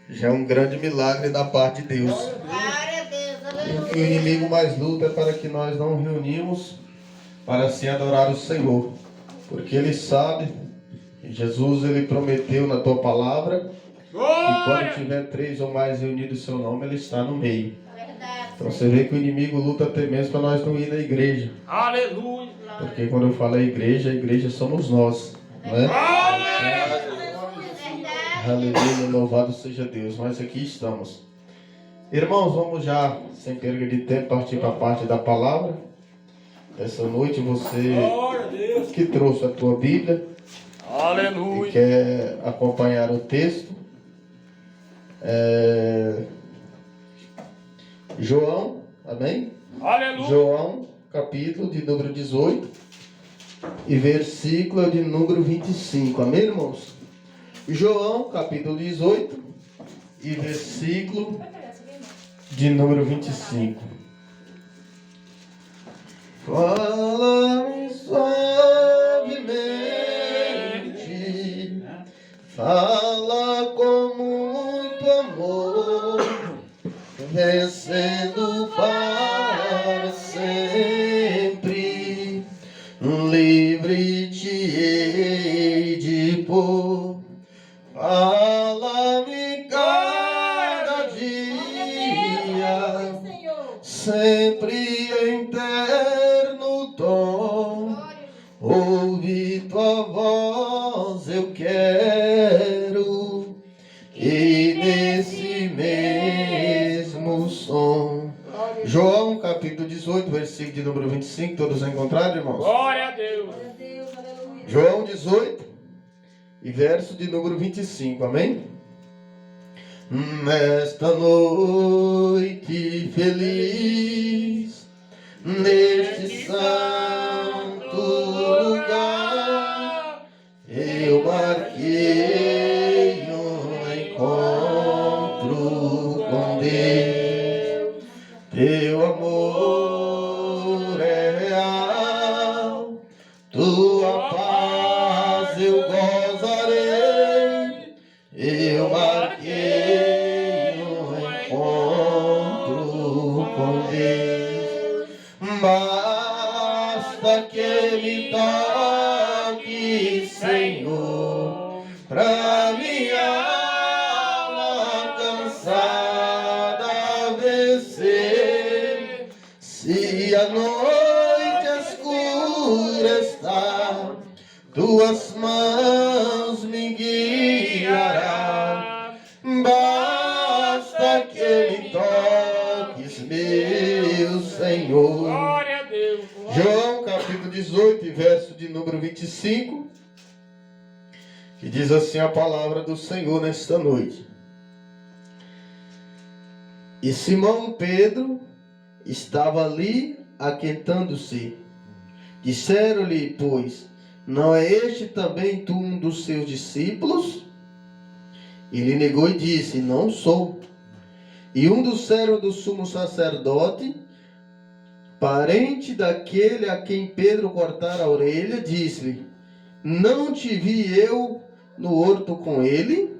Já é um grande milagre da parte de Deus. Glória a Deus, E o que o aleluia. inimigo mais luta é para que nós não reunimos para assim adorar o Senhor. Porque ele sabe, Jesus ele prometeu na tua palavra, que quando tiver 3 ou mais reunidos em seu nome, ele está no meio. Verdade. Então você vê que o inimigo luta até mesmo para nós não ir na igreja. Aleluia. Porque quando eu falo a igreja somos nós. Não é? Aleluia, louvado seja Deus. Nós aqui estamos. Irmãos, vamos já, sem perda de tempo, partir para a parte da palavra. Essa noite você que trouxe a tua Bíblia Aleluia. e quer acompanhar o texto. João, amém? Aleluia. João, capítulo de número 18 e versículo de número 25, amém, irmãos? João, capítulo 18 e versículo de número 25. Fala-me suavemente, fala com muito amor, vencendo para sempre, livre te hei de pôr. Fala-me cada dia, sempre em terno tom, ouvir tua voz eu quero, e nesse mesmo som. João capítulo 18, versículo de número 25, todos encontraram, irmãos? Glória a Deus. João 18 e verso de número 25, amém? Nesta noite feliz, neste santo lugar, eu marquei um encontro com Deus. Teu amor é real, tua paz eu gozarei, eu marquei um encontro com Deus. Basta que me toque, Senhor, pra minha alma cansada vencer. Se a noite escura está, tuas mãos me guiarão. Basta que me toques, meu Senhor. Glória a Deus. João capítulo 18, verso de número 25, que diz assim a palavra do Senhor nesta noite. E Simão Pedro estava ali aquentando-se. Disseram-lhe, pois, não é este também tu um dos seus discípulos? Ele negou e disse, não sou. E um dos servos do sumo sacerdote, parente daquele a quem Pedro cortara a orelha, disse-lhe, não te vi eu no horto com ele?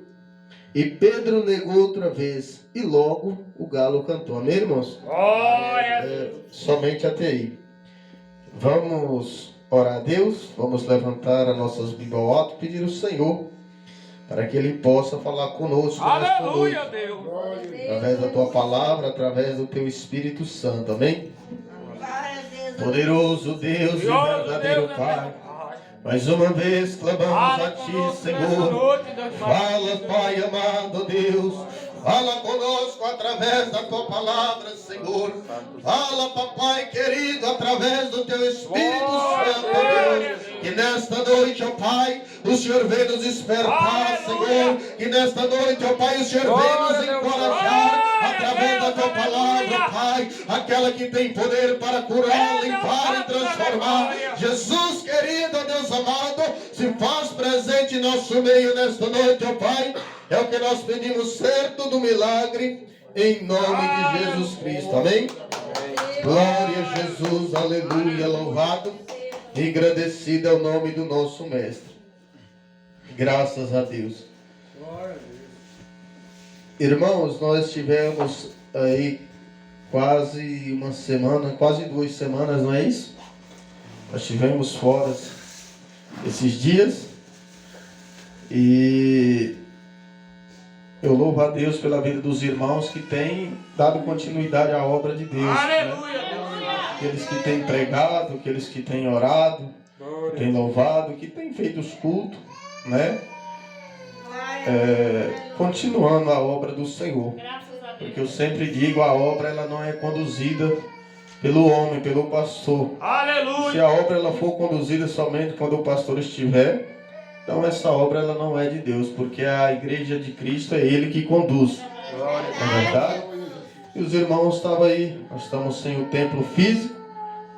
E Pedro negou outra vez, e logo o galo cantou. Amém, irmãos? Glória a Deus. Somente até aí. Vamos orar a Deus, vamos levantar as nossas Bíblias ao alto e pedir ao Senhor para que Ele possa falar conosco nesta noite, Aleluia, Deus. através da Tua palavra, através do Teu Espírito Santo, amém? Poderoso Deus e verdadeiro Pai, mais uma vez clamamos a Ti, Senhor. Fala, Pai amado Deus, fala conosco através da Tua palavra, Senhor. Fala, Papai querido, através do Teu Espírito Santo, Deus. Que nesta noite, ó Pai, o Senhor vem nos despertar, Senhor. Que nesta noite, ó Pai, o Senhor vem nos encorajar através da Tua palavra, Pai. Aquela que tem poder para curar, limpar e transformar. Jesus querido, Deus amado, se faz presente em nosso meio nesta noite, ó Pai. É o que nós pedimos, certo do milagre, em nome de Jesus Cristo, amém? Glória a Jesus, aleluia, louvado e agradecido é o nome do nosso Mestre. Graças a Deus. Irmãos, nós tivemos aí quase uma semana, quase 2 semanas, não é isso? Nós tivemos fora esses dias e eu louvo a Deus pela vida dos irmãos que têm dado continuidade à obra de Deus. Aleluia, Né? Deus. Aqueles que têm pregado, aqueles que têm orado, que têm louvado, que têm feito os cultos, né? Continuando a obra do Senhor. Porque eu sempre digo, a obra ela não é conduzida pelo homem, pelo pastor. Aleluia. Se a obra ela for conduzida somente quando o pastor estiver, então essa obra ela não é de Deus, porque a igreja de Cristo é Ele que conduz. É verdade? E os irmãos estavam aí, nós estamos sem o templo físico,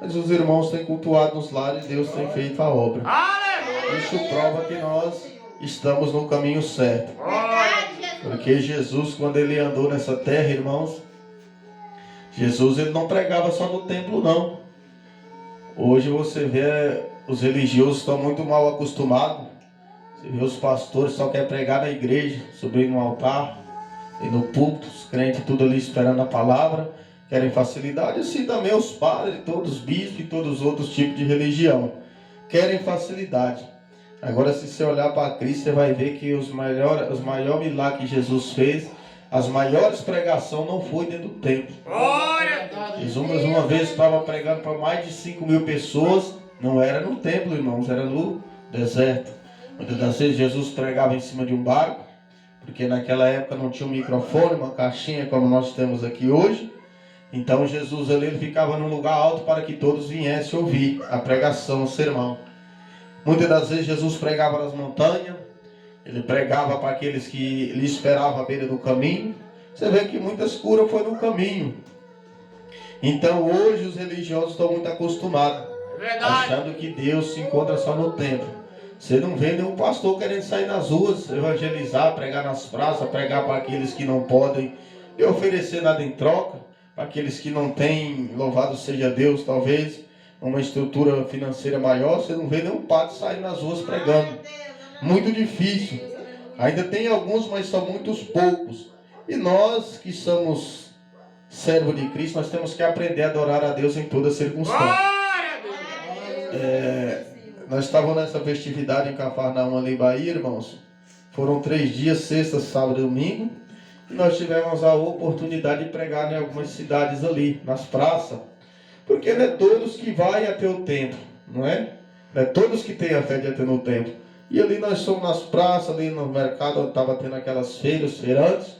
mas os irmãos têm cultuado nos lares e Deus tem feito a obra. Aleluia. Isso prova que nós estamos no caminho certo. Porque Jesus, quando ele andou nessa terra, irmãos, Jesus ele não pregava só no templo, não. Hoje você vê, os religiosos estão muito mal acostumados. Você vê os pastores só querem pregar na igreja, subir no altar e no púlpito, os crentes tudo ali esperando a palavra, querem facilidade. Assim também os padres, todos os bispos e todos os outros tipos de religião querem facilidade. Agora, se você olhar para Cristo, você vai ver que os maiores milagres que Jesus fez, as maiores pregações não foi dentro do templo. Jesus uma vez estava pregando para mais de 5.000 pessoas, não era no templo, irmãos, era no deserto. Muitas das vezes Jesus pregava em cima de um barco, porque naquela época não tinha um microfone, uma caixinha como nós temos aqui hoje. Então Jesus ali ele ficava num lugar alto para que todos viessem ouvir a pregação, o sermão. Muitas das vezes Jesus pregava nas montanhas, ele pregava para aqueles que ele esperava à beira do caminho. Você vê que muitas curas foi no caminho. Então hoje os religiosos estão muito acostumados, achando que Deus se encontra só no templo. Você não vê nenhum pastor querendo sair nas ruas, evangelizar, pregar nas praças, pregar para aqueles que não podem e oferecer nada em troca, para aqueles que não têm, louvado seja Deus, talvez uma estrutura financeira maior. Você não vê nenhum padre sair nas ruas pregando. Muito difícil. Ainda tem alguns, mas são muitos poucos. E nós que somos servos de Cristo, nós temos que aprender a adorar a Deus em toda circunstância. Nós estávamos nessa festividade em Cafarnaum, ali em Bahia, irmãos. Foram 3 dias, sexta, sábado e domingo. E nós tivemos a oportunidade de pregar em algumas cidades ali, nas praças. Porque não é todos que vão até o templo, não é? Não é todos que têm a fé de ir até no templo. E ali nós somos nas praças, ali no mercado, onde estava tendo aquelas feiras, feirantes.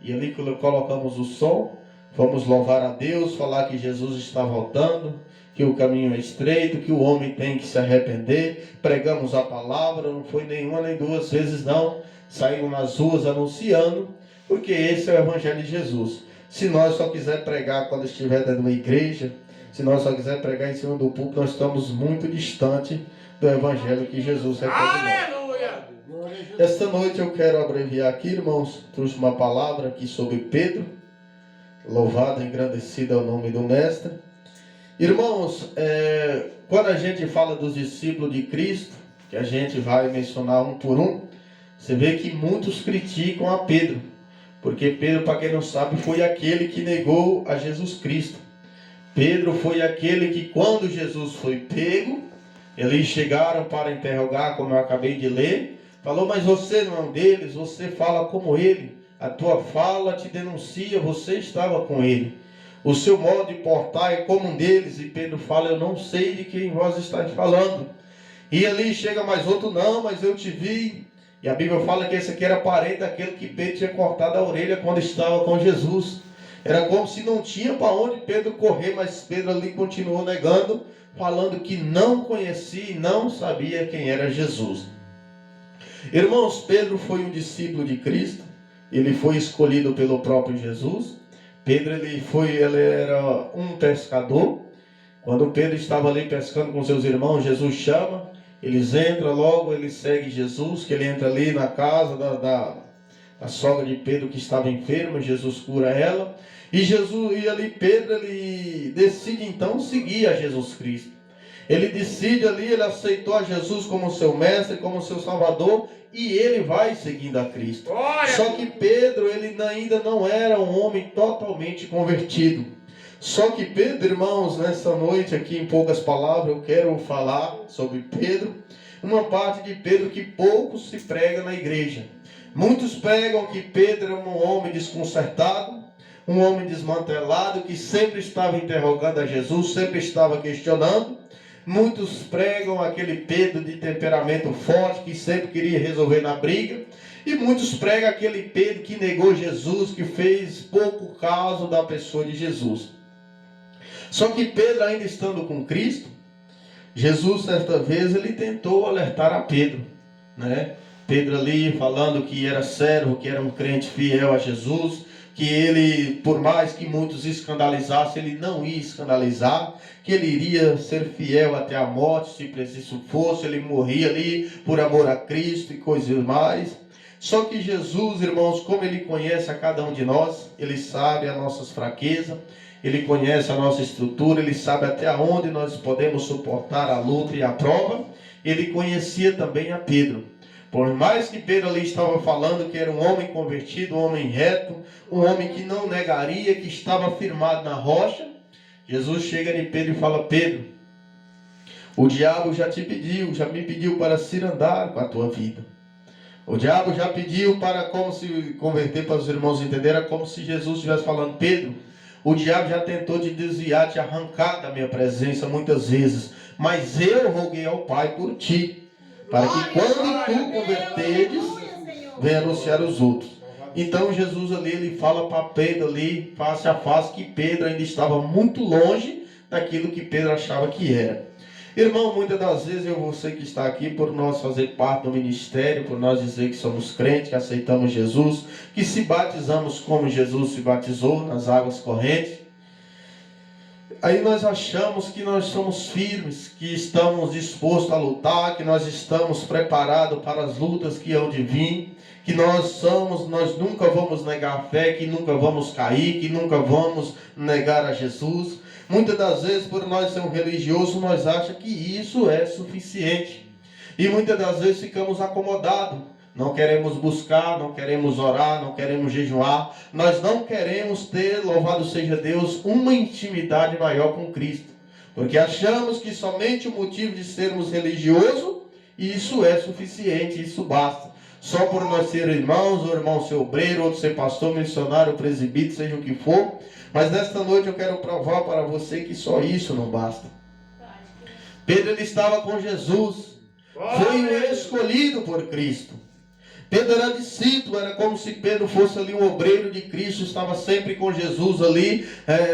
E ali colocamos o som, vamos louvar a Deus, falar que Jesus está voltando, que o caminho é estreito, que o homem tem que se arrepender. Pregamos a palavra, não foi nenhuma nem 2 vezes não. Saímos nas ruas anunciando, porque esse é o Evangelho de Jesus. Se nós só quiser pregar quando estiver dentro de uma igreja, se nós só quiser pregar em cima do púlpito, nós estamos muito distante do Evangelho que Jesus requer de nós. Esta noite eu quero abreviar aqui, irmãos, trouxe uma palavra aqui sobre Pedro. Louvado e engrandecido é o nome do Mestre. Irmãos, quando a gente fala dos discípulos de Cristo, que a gente vai mencionar um por um, você vê que muitos criticam a Pedro. Porque Pedro, para quem não sabe, foi aquele que negou a Jesus Cristo. Pedro foi aquele que, quando Jesus foi pego, eles chegaram para interrogar, como eu acabei de ler, falou, mas você não é um deles, você fala como ele, a tua fala te denuncia, você estava com ele. O seu modo de portar é como um deles, e Pedro fala, eu não sei de quem vós estáis falando. E ali chega mais outro, não, mas eu te vi. E a Bíblia fala que esse aqui era parente daquele que Pedro tinha cortado a orelha quando estava com Jesus. Era como se não tinha para onde Pedro correr, mas Pedro ali continuou negando, falando que não conhecia e não sabia quem era Jesus. Irmãos, Pedro foi um discípulo de Cristo, ele foi escolhido pelo próprio Jesus. Pedro ele era um pescador. Quando Pedro estava ali pescando com seus irmãos, Jesus chama, eles entram logo, ele segue Jesus, que ele entra ali na casa da sogra de Pedro que estava enferma, Jesus cura ela. E ali Pedro ele decide então seguir a Jesus Cristo. Ele decide ali, ele aceitou a Jesus como seu mestre, como seu salvador, e ele vai seguindo a Cristo. Só que Pedro ele ainda não era um homem totalmente convertido. Só que Pedro, irmãos, nessa noite aqui, em poucas palavras, eu quero falar sobre Pedro, uma parte de Pedro que pouco se prega na igreja. Muitos pregam que Pedro é um homem desconcertado, um homem desmantelado, que sempre estava interrogando a Jesus, sempre estava questionando. Muitos pregam aquele Pedro de temperamento forte, que sempre queria resolver na briga. E muitos pregam aquele Pedro que negou Jesus, que fez pouco caso da pessoa de Jesus. Só que Pedro, ainda estando com Cristo, Jesus, certa vez, ele tentou alertar a Pedro, né? Pedro ali falando que era servo, que era um crente fiel a Jesus, que ele, por mais que muitos escandalizassem, ele não ia escandalizar, que ele iria ser fiel até a morte, se preciso fosse, ele morria ali por amor a Cristo e coisas mais. Só que Jesus, irmãos, como ele conhece a cada um de nós, ele sabe as nossas fraquezas, ele conhece a nossa estrutura, ele sabe até onde nós podemos suportar a luta e a prova. Ele conhecia também a Pedro. Por mais que Pedro ali estava falando que era um homem convertido, um homem reto, um homem que não negaria, que estava firmado na rocha, Jesus chega em Pedro e fala: Pedro, o diabo já me pediu para se andar com a tua vida. O diabo já pediu para, como se converter, para os irmãos entenderem, como se Jesus estivesse falando: Pedro, o diabo já tentou te desviar, te arrancar da minha presença muitas vezes, mas eu roguei ao Pai por ti, para que quando tu converteres, venha anunciar os outros. Então Jesus ali, ele fala para Pedro ali, face a face, que Pedro ainda estava muito longe daquilo que Pedro achava que era. Irmão, muitas das vezes você que está aqui, por nós fazer parte do ministério, por nós dizer que somos crentes, que aceitamos Jesus, que se batizamos como Jesus se batizou, nas águas correntes, aí nós achamos que nós somos firmes, que estamos dispostos a lutar, que nós estamos preparados para as lutas que hão de vir, que nós nunca vamos negar a fé, que nunca vamos cair, que nunca vamos negar a Jesus. Muitas das vezes, por nós sermos religiosos, nós achamos que isso é suficiente. E muitas das vezes ficamos acomodados. Não queremos buscar, não queremos orar, não queremos jejuar. Nós não queremos ter, louvado seja Deus, uma intimidade maior com Cristo. Porque achamos que somente o motivo de sermos religiosos, isso é suficiente, isso basta. Só por nós ser irmãos, ou irmão ser obreiro, outro ser pastor, missionário, presbítero, seja o que for. Mas nesta noite eu quero provar para você que só isso não basta. Pedro, ele estava com Jesus. Foi o escolhido por Cristo. Pedro era discípulo, era como se Pedro fosse ali um obreiro de Cristo, estava sempre com Jesus ali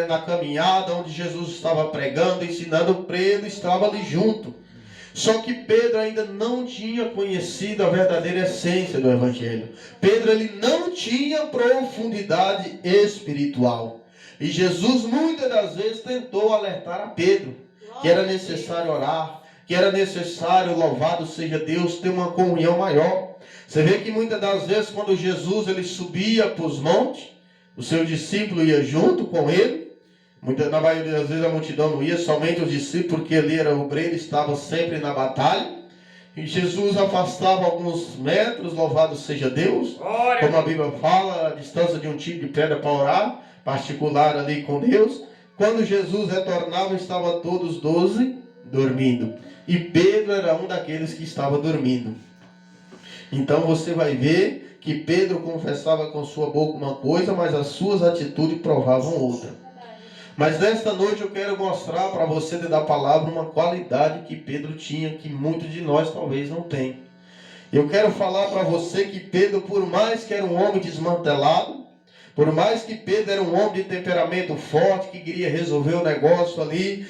na caminhada, onde Jesus estava pregando, ensinando, Pedro estava ali junto. Só que Pedro ainda não tinha conhecido a verdadeira essência do Evangelho. Pedro, ele não tinha profundidade espiritual. E Jesus muitas das vezes tentou alertar a Pedro que era necessário orar, que era necessário, louvado seja Deus, ter uma comunhão maior. Você vê que muitas das vezes quando Jesus ele subia para os montes, o seu discípulo ia junto com ele. Na maioria das vezes a multidão não ia, somente os discípulos, porque ele era obreiro, estava sempre na batalha. E Jesus afastava alguns metros, louvado seja Deus. Como a Bíblia fala, a distância de um tiro de pedra para orar, particular ali com Deus. Quando Jesus retornava, estavam todos 12 dormindo. E Pedro era um daqueles que estava dormindo. Então você vai ver que Pedro confessava com sua boca uma coisa, mas as suas atitudes provavam outra. Mas nesta noite eu quero mostrar para você da palavra uma qualidade que Pedro tinha, que muitos de nós talvez não tem. Eu quero falar para você que Pedro, por mais que era um homem desmantelado, por mais que Pedro era um homem de temperamento forte, que queria resolver o negócio ali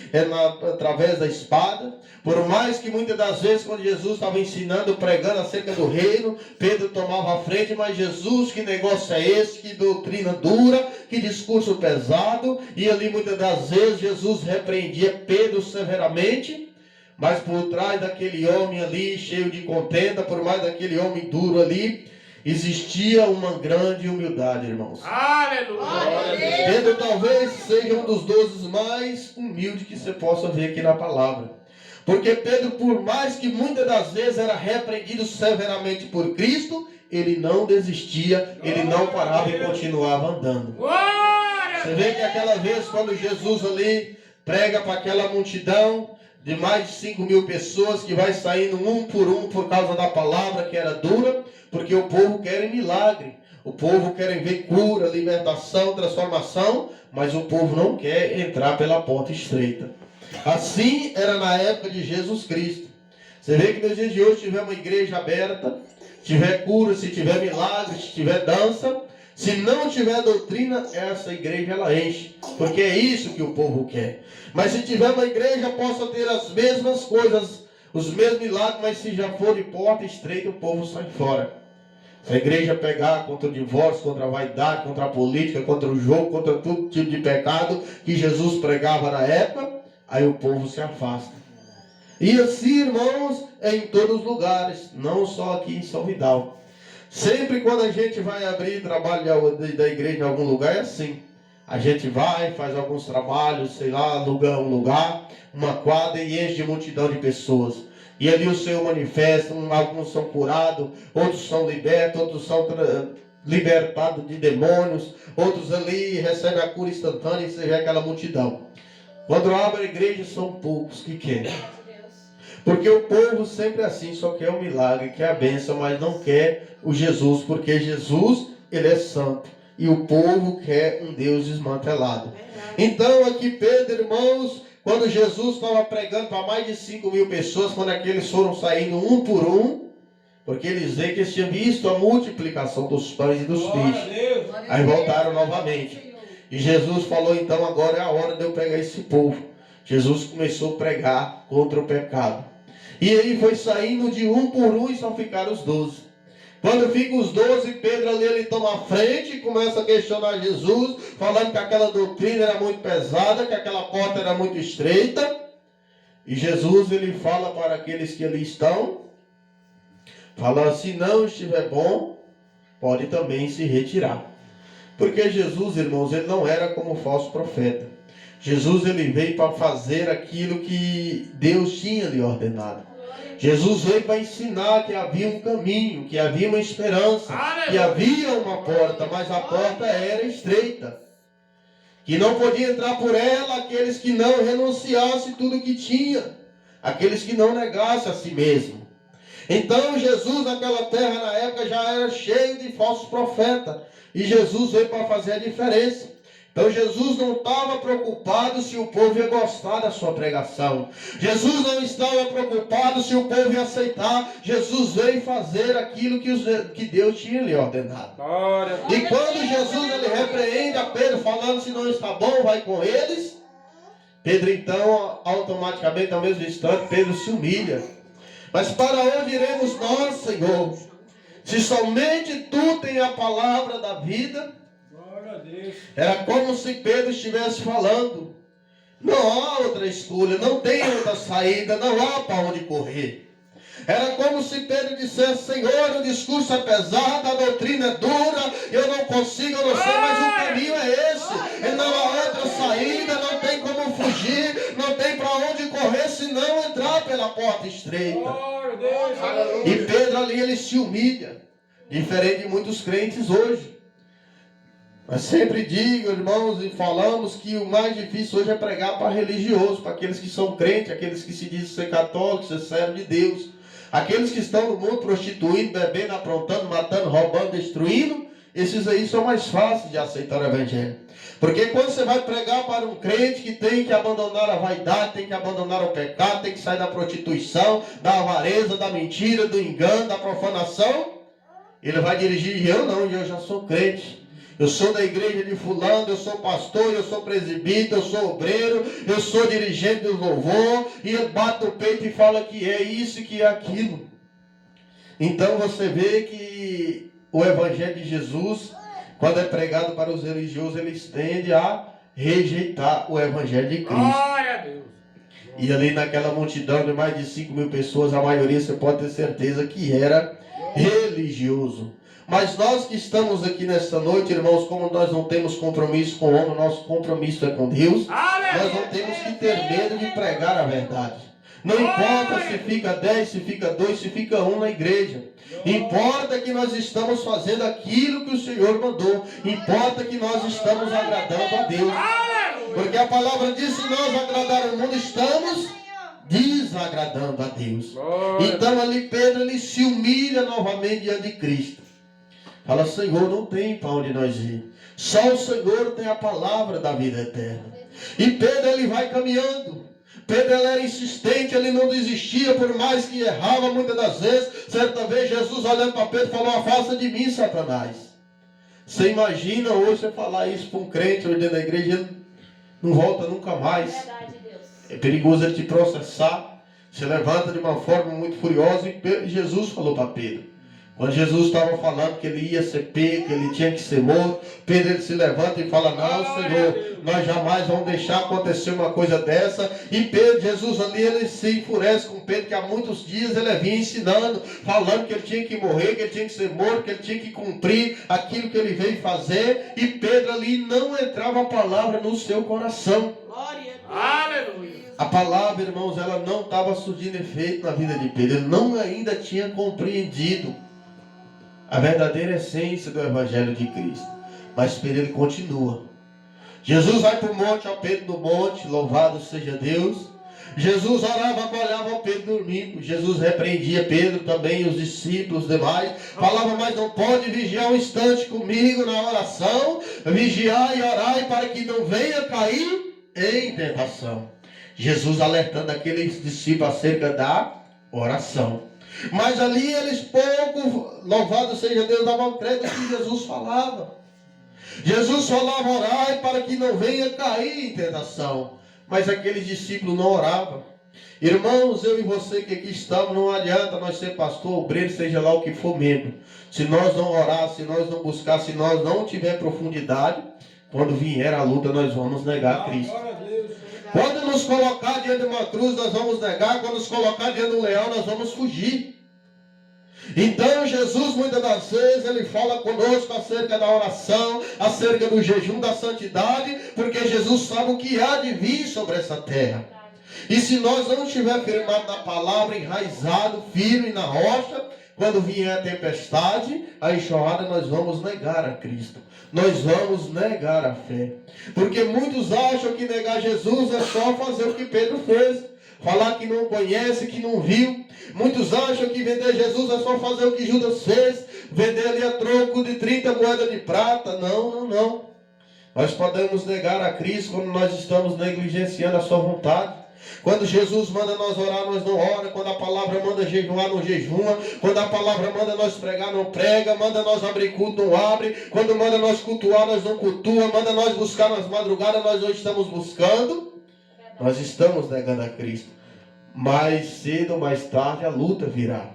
através da espada, por mais que muitas das vezes quando Jesus estava ensinando, pregando acerca do reino, Pedro tomava a frente, mas Jesus, que negócio é esse, que doutrina dura, que discurso pesado, e ali muitas das vezes Jesus repreendia Pedro severamente, mas por trás daquele homem ali, cheio de contenda, por mais daquele homem duro ali, existia uma grande humildade, irmãos. Aleluia! Pedro talvez seja um dos 12 mais humildes que você possa ver aqui na palavra. Porque Pedro, por mais que muitas das vezes era repreendido severamente por Cristo, ele não desistia, ele não parava e continuava andando. Você vê que aquela vez quando Jesus ali prega para aquela multidão de mais de 5.000 pessoas que vai saindo um por causa da palavra que era dura, porque o povo quer milagre, o povo quer ver cura, libertação, transformação, mas o povo não quer entrar pela porta estreita. Assim era na época de Jesus Cristo. Você vê que nos dias de hoje, se tiver uma igreja aberta, se tiver cura, se tiver milagre, se tiver dança, se não tiver doutrina, essa igreja ela enche, porque é isso que o povo quer. Mas se tiver uma igreja, possa ter as mesmas coisas, os mesmos milagres, mas se já for de porta estreita, o povo sai fora. Se a igreja pegar contra o divórcio, contra a vaidade, contra a política, contra o jogo, contra todo tipo de pecado que Jesus pregava na época, aí o povo se afasta. E assim, irmãos, é em todos os lugares, não só aqui em São Vidal. Sempre quando a gente vai abrir trabalho da igreja em algum lugar, é assim. A gente vai, faz alguns trabalhos, sei lá, aluga um lugar, uma quadra e enche de multidão de pessoas. E ali o Senhor manifesta, alguns são curados, outros são libertos, outros são libertados de demônios, outros ali recebem a cura instantânea e você vê aquela multidão. Quando abre a igreja, são poucos que querem. Porque o povo sempre é assim, só quer o milagre, quer a bênção, mas não quer o Jesus, porque Jesus, ele é santo. E o povo quer um Deus desmantelado. Então aqui Pedro, irmãos, quando Jesus estava pregando para mais de 5.000 pessoas, quando aqueles foram saindo um por um, porque eles veem que eles tinham visto a multiplicação dos pães e dos peixes. Aí voltaram novamente. E Jesus falou, então agora é a hora de eu pegar esse povo. Jesus começou a pregar contra o pecado. E ele foi saindo de um por um e só ficaram os 12. Quando ficam os 12, Pedro ali, ele toma a frente e começa a questionar Jesus, falando que aquela doutrina era muito pesada, que aquela porta era muito estreita. E Jesus, ele fala para aqueles que ali estão, falando, se não estiver bom, pode também se retirar. Porque Jesus, irmãos, ele não era como falso profeta. Jesus, ele veio para fazer aquilo que Deus tinha lhe ordenado. Jesus veio para ensinar que havia um caminho, que havia uma esperança, que havia uma porta, mas a porta era estreita. Que não podia entrar por ela aqueles que não renunciassem tudo que tinha, aqueles que não negassem a si mesmo. Então Jesus naquela terra na época já era cheio de falsos profetas, e Jesus veio para fazer a diferença. Então Jesus não estava preocupado se o povo ia gostar da sua pregação. Jesus não estava preocupado se o povo ia aceitar. Jesus veio fazer aquilo que Deus tinha lhe ordenado. E quando Jesus ele repreende a Pedro falando, se não está bom, vai com eles. Pedro então, automaticamente, ao mesmo instante, Pedro se humilha. Mas para onde iremos nós, Senhor? Se somente Tu tens a palavra da vida. Era como se Pedro estivesse falando, não há outra escolha, não tem outra saída, não há para onde correr. Era como se Pedro dissesse, Senhor, o discurso é pesado, a doutrina é dura, eu não consigo, eu não sei, mas o caminho é esse. E não há outra saída, não tem como fugir, não tem para onde correr, senão entrar pela porta estreita. E Pedro ali, ele se humilha, diferente de muitos crentes hoje. Mas sempre digo, irmãos, e falamos que o mais difícil hoje é pregar para religiosos, para aqueles que são crentes, aqueles que se dizem ser católicos, ser servos de Deus. Aqueles que estão no mundo prostituindo, bebendo, aprontando, matando, roubando, destruindo, esses aí são mais fáceis de aceitar o evangelho. Porque quando você vai pregar para um crente que tem que abandonar a vaidade, tem que abandonar o pecado, tem que sair da prostituição, da avareza, da mentira, do engano, da profanação, ele vai dirigir, eu já sou crente. Eu sou da igreja de fulano, eu sou pastor, eu sou presbítero, eu sou obreiro, eu sou dirigente do louvor, e ele bate o peito e fala que é isso e que é aquilo. Então você vê que o evangelho de Jesus, quando é pregado para os religiosos, eles tendem a rejeitar o evangelho de Cristo. Glória a Deus. E ali naquela multidão de mais de 5.000 pessoas, a maioria você pode ter certeza que era religioso. Mas nós que estamos aqui nesta noite, irmãos, como nós não temos compromisso com o homem, nosso compromisso é com Deus. Nós não temos que ter medo de pregar a verdade. Não importa se fica 10, se fica 2, se fica 1 na igreja. Importa que nós estamos fazendo aquilo que o Senhor mandou. Importa que nós estamos agradando a Deus. Porque a palavra diz: se nós agradar o mundo, estamos desagradando a Deus. Então ali Pedro, ele se humilha novamente diante de Cristo. Fala: Senhor, não tem para onde nós ir. Só o Senhor tem a palavra da vida eterna. E Pedro, ele vai caminhando. Pedro, ele era insistente, ele não desistia, por mais que errava muitas das vezes. Certa vez Jesus, olhando para Pedro, falou: afasta de mim, Satanás. Você imagina hoje você falar isso para um crente hoje dentro da igreja, ele não volta nunca mais. É perigoso ele te processar. Se levanta de uma forma muito furiosa. E Jesus falou para Pedro, quando Jesus estava falando que ele ia ser pego, que ele tinha que ser morto, Pedro, ele se levanta e fala: não, Senhor, nós jamais vamos deixar acontecer uma coisa dessa. E Pedro, Jesus ali, ele se enfurece com Pedro, que há muitos dias ele vinha ensinando, falando que ele tinha que morrer, que ele tinha que ser morto, que ele tinha que cumprir aquilo que ele veio fazer. E Pedro ali não entrava a palavra no seu coração. Glória a Deus. Aleluia. A palavra, irmãos, ela não estava surgindo efeito na vida de Pedro. Ele não ainda tinha compreendido a verdadeira essência do Evangelho de Cristo. Mas Pedro, ele continua. Jesus vai para o monte, ó Pedro no monte, louvado seja Deus. Jesus orava, olhava Pedro dormindo. Jesus repreendia Pedro também, os discípulos demais. Falava: mas não pode vigiar um instante comigo na oração. Vigiai e orai para que não venha cair em tentação. Jesus alertando aqueles discípulos acerca da oração. Mas ali eles pouco, louvado seja Deus, davam crédito que Jesus falava. Jesus falava: orai para que não venha cair em tentação. Mas aqueles discípulos não oravam. Irmãos, eu e você que aqui estamos, não adianta nós ser pastor, obreiro, seja lá o que for membro. Se nós não orar, se nós não buscar, se nós não tiver profundidade, quando vier a luta, nós vamos negar a Cristo. Quando nos colocar diante de uma cruz, nós vamos negar. Quando nos colocar diante de um leão, nós vamos fugir. Então Jesus, muitas das vezes, ele fala conosco acerca da oração, acerca do jejum, da santidade, porque Jesus sabe o que há de vir sobre essa terra. E se nós não estiver firmado na palavra, enraizado, firme na rocha, quando vier a tempestade, a enxurrada, nós vamos negar a Cristo. Nós vamos negar a fé. Porque muitos acham que negar Jesus é só fazer o que Pedro fez. Falar que não conhece, que não viu. Muitos acham que vender Jesus é só fazer o que Judas fez. Vender ali a troco de 30 moedas de prata. Não. Nós podemos negar a Cristo quando nós estamos negligenciando a sua vontade. Quando Jesus manda nós orar, nós não ora. Quando a palavra manda jejuar, não jejuma. Quando a palavra manda nós pregar, não prega. Manda nós abrir culto, não abre. Quando manda nós cultuar, nós não cultua. Manda nós buscar nas madrugadas, nós não estamos buscando. Nós estamos negando a Cristo. Mais cedo ou mais tarde a luta virá.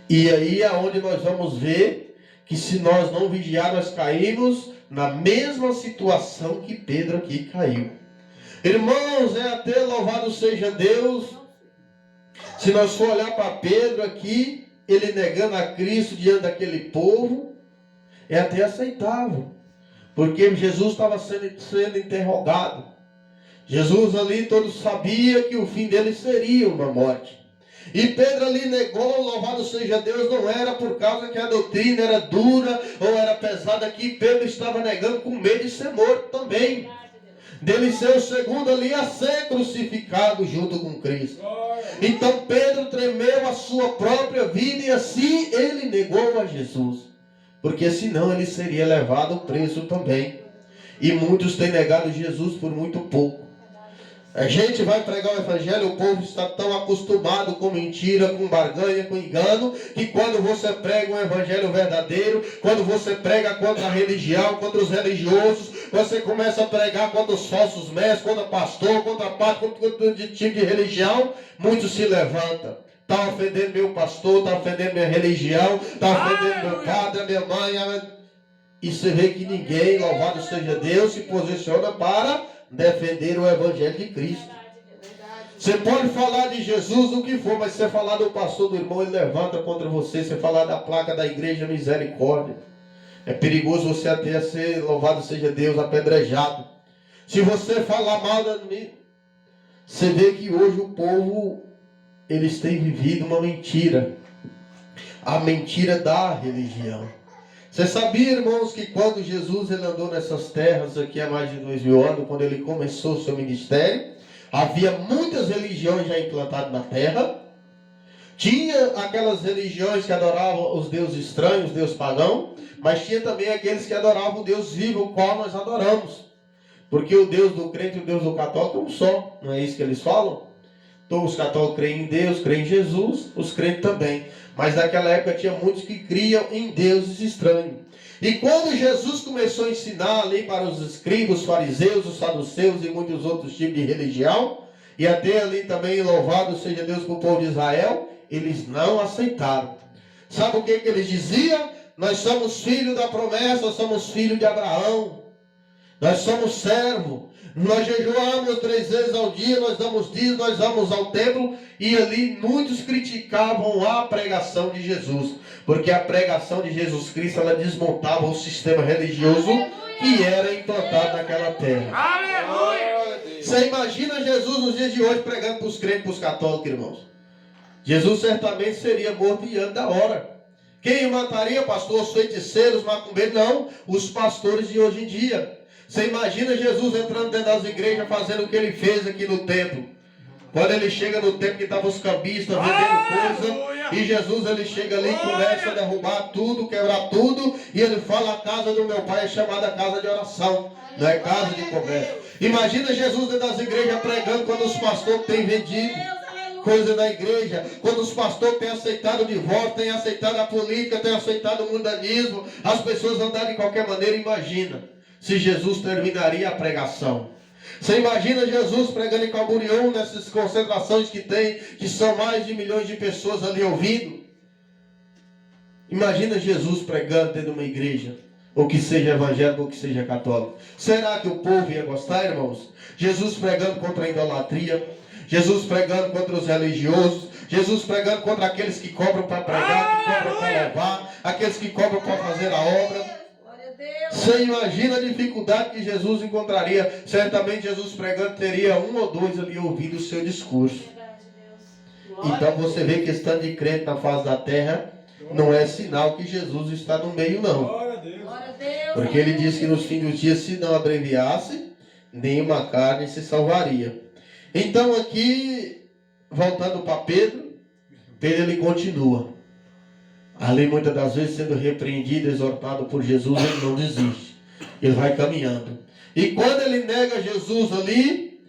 E aí é onde nós vamos ver que se nós não vigiar, nós caímos na mesma situação que Pedro aqui caiu. Irmãos, é até louvado seja Deus. Se nós for olhar para Pedro aqui, ele negando a Cristo diante daquele povo, é até aceitável. Porque Jesus estava sendo interrogado. Jesus ali, todos sabiam que o fim dele seria uma morte. E Pedro ali negou, louvado seja Deus, não era por causa que a doutrina era dura ou era pesada aqui. Pedro estava negando com medo de ser morto também. Dele ser o segundo ali a ser crucificado junto com Cristo. Então Pedro tremeu a sua própria vida e assim ele negou a Jesus. Porque senão ele seria levado preso também. E muitos têm negado Jesus por muito pouco. A gente vai pregar o evangelho, o povo está tão acostumado com mentira, com barganha, com engano, que quando você prega um evangelho verdadeiro, quando você prega contra a religião, contra os religiosos, você começa a pregar contra os falsos mestres, contra pastor, contra padre, contra todo tipo de religião, muitos se levantam. Está ofendendo meu pastor, está ofendendo minha religião, está ofendendo meu padre, a minha mãe. E você vê que ninguém, louvado seja Deus, se posiciona para defender o evangelho de Cristo. Você pode falar de Jesus o que for, mas se você falar do pastor, do irmão, ele levanta contra você. Se você falar da placa da igreja Misericórdia, é perigoso você até ser, louvado seja Deus, apedrejado. Se você falar mal de mim, Você vê que hoje o povo, eles têm vivido uma mentira. A mentira da religião. Você sabia, irmãos, que quando Jesus ele andou nessas terras aqui há mais de 2000 anos, quando ele começou o seu ministério, havia muitas religiões já implantadas na terra. Tinha aquelas religiões que adoravam os deuses estranhos, Deus pagão, mas tinha também aqueles que adoravam o Deus vivo, o qual nós adoramos. Porque o Deus do crente e o Deus do católico é um só, não é isso que eles falam? Então os católicos creem em Deus, creem em Jesus, os crentes também. Mas naquela época tinha muitos que criam em deuses estranhos. E quando Jesus começou a ensinar ali para os escribas, os fariseus, os saduceus e muitos outros tipos de religião, e até ali também louvado seja Deus com o povo de Israel, eles não aceitaram. Sabe o que eles diziam? Nós somos filhos da promessa, nós somos filhos de Abraão. Nós somos servos. Nós jejuamos 3 vezes ao dia, nós damos dízimo, nós vamos ao templo. E ali muitos criticavam a pregação de Jesus. Porque a pregação de Jesus Cristo, ela desmontava o sistema religioso que era implantado naquela terra. Aleluia! Você imagina Jesus nos dias de hoje pregando para os crentes, para os católicos, irmãos? Jesus certamente seria morto diante da hora. Quem o mataria, pastor? Os feiticeiros, macumbeiros? Não, os pastores de hoje em dia. Você imagina Jesus entrando dentro das igrejas, fazendo o que ele fez aqui no templo. Quando ele chega no templo que estavam os cambistas vendendo coisa, e Jesus ele chega ali e começa a derrubar tudo, quebrar tudo, e ele fala: a casa do meu pai é chamada casa de oração, não é casa de comércio. Imagina Jesus dentro das igrejas pregando quando os pastores têm vendido coisa da igreja, quando os pastores têm aceitado o divórcio, têm aceitado a política, têm aceitado o mundanismo, as pessoas andarem de qualquer maneira. Imagina se Jesus terminaria a pregação. Você imagina Jesus pregando em Camboriú, nessas concentrações que tem, que são mais de milhões de pessoas ali ouvindo. Imagina Jesus pregando dentro de uma igreja, ou que seja evangélico, ou que seja católico. Será que o povo ia gostar, irmãos? Jesus pregando contra a idolatria, Jesus pregando contra os religiosos, Jesus pregando contra aqueles que cobram para pregar, que cobram para louvar, aqueles que cobram para fazer a obra. Você imagina a dificuldade que Jesus encontraria. Certamente Jesus pregando teria 1 ou 2 ali ouvindo o seu discurso. Então você vê que estando de crente na face da terra não é sinal que Jesus está no meio, não. Porque ele disse que nos fins dos dias, se não abreviasse, nenhuma carne se salvaria. Então aqui, voltando para Pedro, Pedro ele continua. Ali muitas das vezes sendo repreendido, exortado por Jesus, ele não desiste. Ele vai caminhando. E quando ele nega Jesus ali,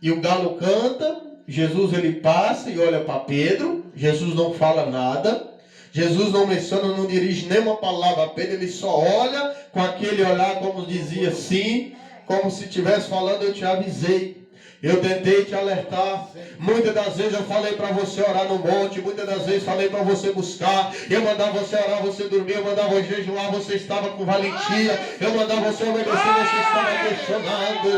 e o galo canta, Jesus ele passa e olha para Pedro. Jesus não fala nada. Jesus não menciona, não dirige nenhuma palavra a Pedro. Ele só olha com aquele olhar como dizia assim, como se estivesse falando: eu te avisei. Eu tentei te alertar. Muitas das vezes eu falei para você orar no monte. Muitas das vezes falei para você buscar. Eu mandava você orar, você dormia. Eu mandava você jejuar, você estava com valentia. Eu mandava você obedecer, você estava questionando.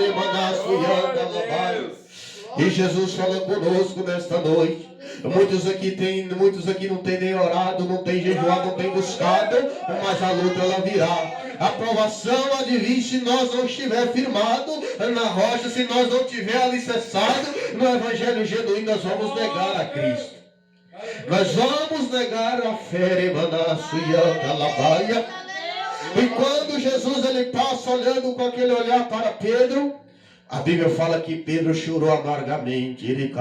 E Jesus fala conosco nesta noite. Muitos aqui não tem nem orado, não tem jejuado, não tem buscado, mas a luta ela virá. A provação há de vir se nós não estiver firmado na rocha, se nós não estiver alicerçado no evangelho genuíno, nós vamos negar a Cristo. Nós vamos negar a fé, e quando Jesus ele passa olhando com aquele olhar para Pedro, a Bíblia fala que Pedro chorou amargamente. Ele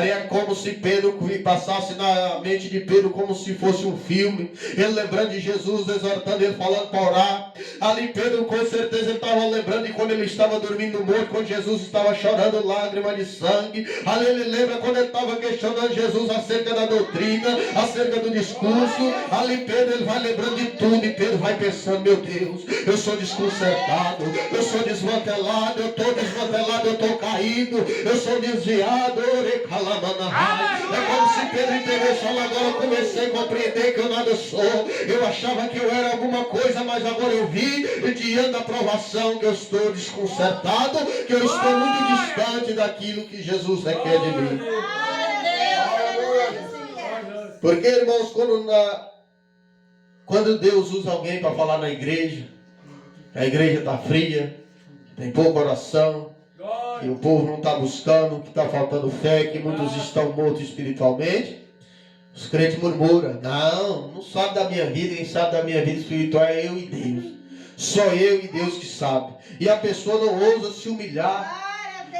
é como se Pedro passasse na mente de Pedro como se fosse um filme. Ele lembrando de Jesus, exortando ele, falando para orar. Ali Pedro com certeza estava lembrando de quando ele estava dormindo no monte, quando Jesus estava chorando lágrimas de sangue. Ali ele lembra quando ele estava questionando Jesus acerca da doutrina, acerca do discurso. Ali Pedro ele vai lembrando de tudo, e Pedro vai pensando: meu Deus, eu sou desconcertado, eu sou desmantelado, eu estou desmantelado, eu estou caído, eu sou desviado. É como se Pedro entendesse: olha, agora eu comecei a compreender que eu nada sou. Eu achava que eu era alguma coisa, mas agora eu vi, diante da provação, que eu estou desconcertado, que eu estou muito distante daquilo que Jesus requer de mim. Porque, irmãos, quando Deus usa alguém para falar na igreja, a igreja está fria, tem pouca oração, que o povo não está buscando, que está faltando fé, que muitos estão mortos espiritualmente. Os crentes murmuram, não sabe da minha vida, quem sabe da minha vida espiritual é eu e Deus. Só eu e Deus que sabe. E a pessoa não ousa se humilhar,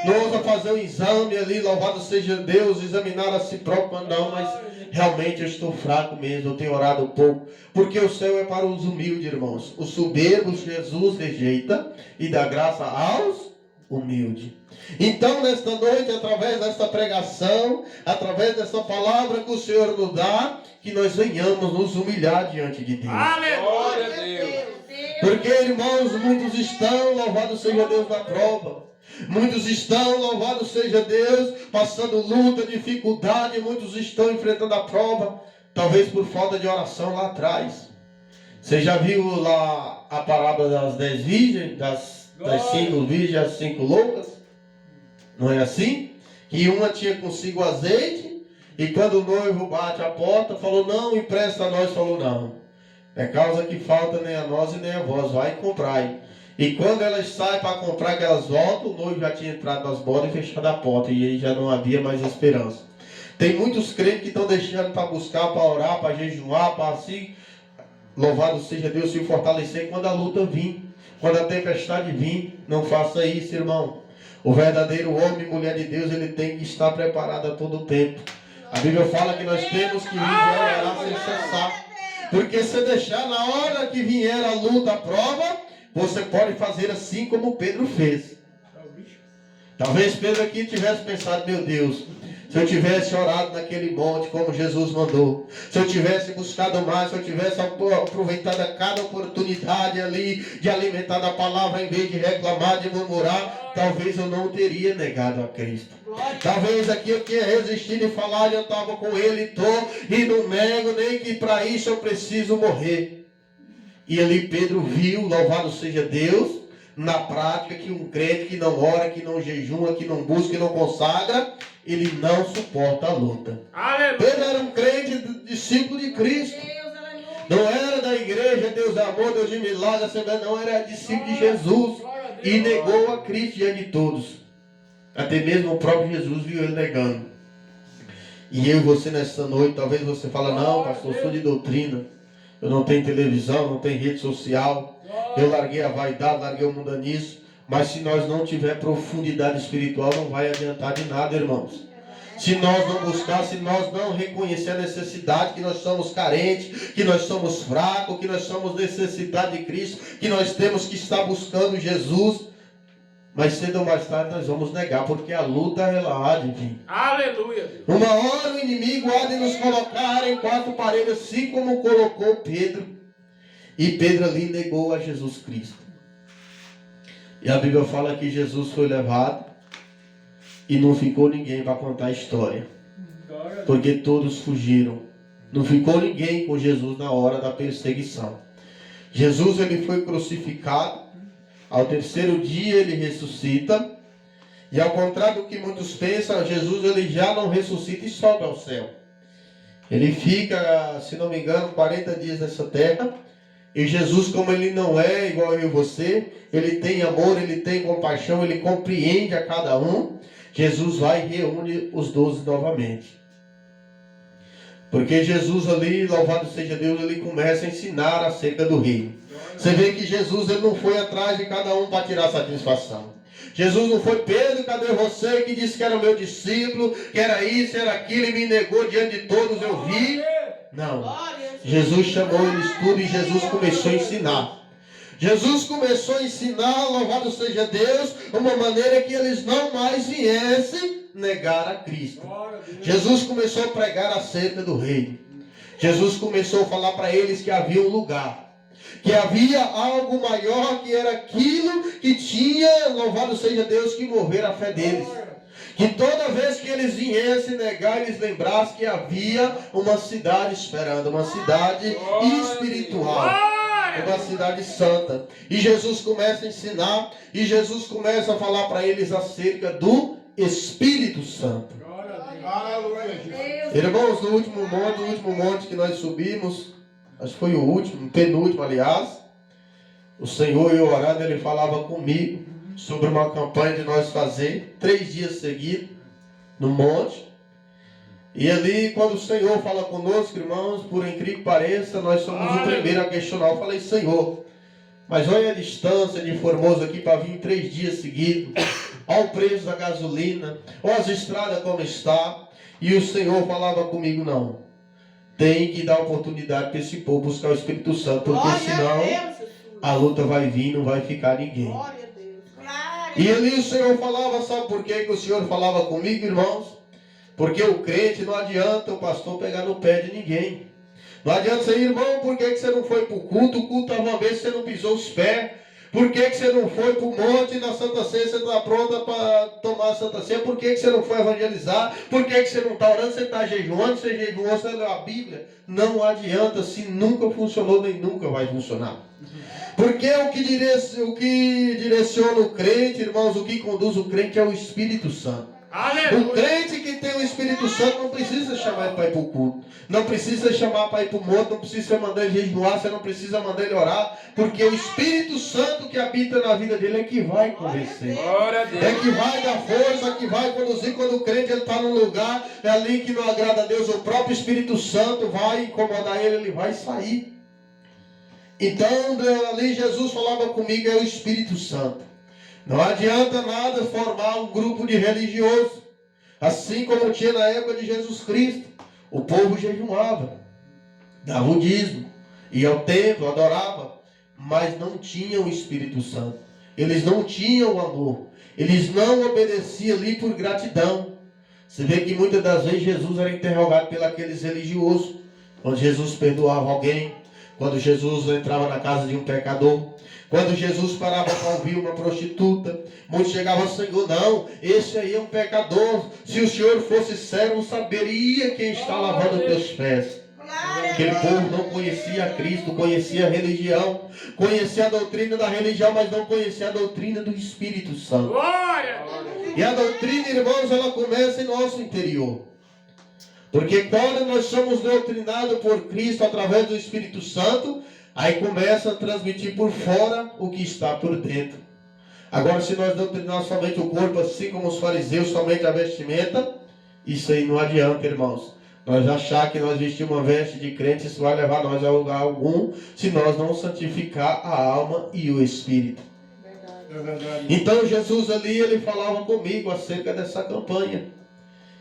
não ousa fazer um exame ali, louvado seja Deus, examinar a si próprio, não, mas realmente eu estou fraco mesmo, eu tenho orado pouco, porque o céu é para os humildes, irmãos. Os soberbos Jesus rejeita e dá graça aos humildes. Então, nesta noite, através desta pregação, através dessa palavra que o Senhor nos dá, que nós venhamos nos humilhar diante de Deus. Aleluia, Deus. Porque, irmãos, muitos estão, louvado seja Deus, na prova. Muitos estão, louvado seja Deus, passando luta, dificuldade. Muitos estão enfrentando a prova, talvez por falta de oração lá atrás. Você já viu lá a parábola das 10 virgens, das 5 virgens, as 5 loucas? Não é assim? Que uma tinha consigo azeite, e quando o noivo bate a porta, falou, não, empresta a nós, falou, não. É causa que falta nem a nós e nem a vós, vai e comprai. E quando elas saem para comprar, que elas voltam, o noivo já tinha entrado nas bodas e fechado a porta, e aí já não havia mais esperança. Tem muitos crentes que estão deixando para buscar, para orar, para jejuar, para assim, louvado seja Deus, se fortalecer quando a luta vir, quando a tempestade vir. Não faça isso, irmão. O verdadeiro homem e mulher de Deus, ele tem que estar preparado a todo tempo. A Bíblia fala que nós temos que vigiar e orar sem cessar. Porque se deixar na hora que vier a luta, a prova, você pode fazer assim como Pedro fez. Talvez Pedro aqui tivesse pensado, meu Deus, se eu tivesse orado naquele monte como Jesus mandou, se eu tivesse buscado mais, se eu tivesse aproveitado a cada oportunidade ali de alimentar da palavra em vez de reclamar, de murmurar, talvez eu não teria negado a Cristo. Talvez aqui eu tinha resistido e falar, eu estava com ele, e não nego nem que para isso eu preciso morrer. E ali Pedro viu, louvado seja Deus, na prática, que um crente que não ora, que não jejua, que não busca, que não consagra, ele não suporta a luta. Aleluia. Pedro era um crente, discípulo de Cristo. Não era da igreja, Deus é amor, Deus de milagres, não, era discípulo de Jesus. E negou a Cristo diante de todos. Até mesmo o próprio Jesus viu ele negando. E eu e você nessa noite, talvez você fale, não, pastor, eu sou de doutrina. Eu não tenho televisão, não tenho rede social. Eu larguei a vaidade, larguei o mundanismo. Mas se nós não tiver profundidade espiritual, não vai adiantar de nada, irmãos. Se nós não buscar, se nós não reconhecer a necessidade, que nós somos carentes, que nós somos fracos, que nós somos necessitados de Cristo, que nós temos que estar buscando Jesus, mas cedo ou mais tarde nós vamos negar, porque a luta ela há de vir. Aleluia. Uma hora o inimigo há de nos colocar em 4 paredes, assim como colocou Pedro. E Pedro ali negou a Jesus Cristo. E a Bíblia fala que Jesus foi levado e não ficou ninguém para contar a história. Porque todos fugiram. Não ficou ninguém com Jesus na hora da perseguição. Jesus ele foi crucificado. Ao 3º dia ele ressuscita. E ao contrário do que muitos pensam, Jesus ele já não ressuscita e sobe ao céu. Ele fica, se não me engano, 40 dias nessa terra. E Jesus, como ele não é igual eu e você, ele tem amor, ele tem compaixão, ele compreende a cada um. Jesus vai e reúne os 12 novamente. Porque Jesus ali, louvado seja Deus, ele começa a ensinar acerca do reino. Você vê que Jesus ele não foi atrás de cada um para tirar satisfação. Jesus não foi, Pedro, cadê você que disse que era meu discípulo, que era isso, era aquilo, e me negou diante de todos, eu vi. Não. Jesus chamou eles tudo e Jesus começou a ensinar. Jesus começou a ensinar, louvado seja Deus, uma maneira que eles não mais viessem negar a Cristo. Jesus começou a pregar acerca do reino. Jesus começou a falar para eles que havia um lugar, que havia algo maior, que era aquilo que tinha, louvado seja Deus, que mover a fé deles. Que toda vez que eles viessem negar, eles lembrassem que havia uma cidade esperando, uma cidade espiritual, uma cidade santa. E Jesus começa a ensinar, e Jesus começa a falar para eles acerca do Espírito Santo. Irmãos, no último monte que nós subimos, acho que foi o último, penúltimo aliás, o Senhor, eu orando, ele falava comigo. sobre uma campanha de nós fazer 3 dias seguidos no monte. E ali, quando o Senhor fala conosco, irmãos, por incrível que pareça, nós somos o primeiro a questionar. Eu falei, Senhor, mas olha a distância de Formoso aqui para vir 3 dias seguidos. Olha o preço da gasolina, olha as estradas como está. E o Senhor falava comigo, não. Tem que dar oportunidade para esse povo buscar o Espírito Santo, porque senão a luta vai vir, não vai ficar ninguém. E ali o Senhor falava, sabe por que o Senhor falava comigo, irmãos? Porque o crente não adianta o pastor pegar no pé de ninguém. Não adianta você ir, irmão, por que você não foi para o culto? O culto estava uma vez, você não pisou os pés. Por que você não foi para o monte na Santa Ceia? Você está pronta para tomar a Santa Ceia? Por que você não foi evangelizar? Por que você não está orando? Você está jejuando? Você jejuou, você leu a Bíblia? Não adianta, se nunca funcionou, nem nunca vai funcionar. Porque o que direciona o crente, irmãos, o que conduz o crente é o Espírito Santo. O crente que tem o Espírito Santo não precisa chamar ele para ir para o culto. Não precisa chamar para ir para o monte. Não precisa mandar ele jejuar. Você não precisa mandar ele orar. Porque o Espírito Santo que habita na vida dele é que vai convencer. É que vai dar força, que vai conduzir. Quando o crente está num lugar é ali que não agrada a Deus, o próprio Espírito Santo vai incomodar ele vai sair. Então ali Jesus falava comigo, é o Espírito Santo. Não adianta nada formar um grupo de religiosos, assim como tinha na época de Jesus Cristo. O povo jejuava, dava o dízimo, ia ao templo, adorava, mas não tinham o Espírito Santo. Eles não tinham o amor. Eles não obedeciam ali por gratidão. Você vê que muitas das vezes Jesus era interrogado pelos religiosos. Quando Jesus perdoava alguém, quando Jesus entrava na casa de um pecador, quando Jesus parava para ouvir uma prostituta, muitos chegavam, Senhor, não, esse aí é um pecador. Se o Senhor fosse servo, saberia quem está lavando os teus pés. Aquele povo não conhecia Cristo, conhecia a religião, conhecia a doutrina da religião, mas não conhecia a doutrina do Espírito Santo. E a doutrina, irmãos, ela começa em nosso interior. Porque quando nós somos doutrinados por Cristo através do Espírito Santo, aí começa a transmitir por fora o que está por dentro. Agora, se nós doutrinarmos somente o corpo, assim como os fariseus, somente a vestimenta, isso aí não adianta, irmãos. Nós achar que nós vestimos uma veste de crente, isso vai levar nós a lugar algum, se nós não santificar a alma e o espírito. Então, Jesus ali, ele falava comigo acerca dessa campanha.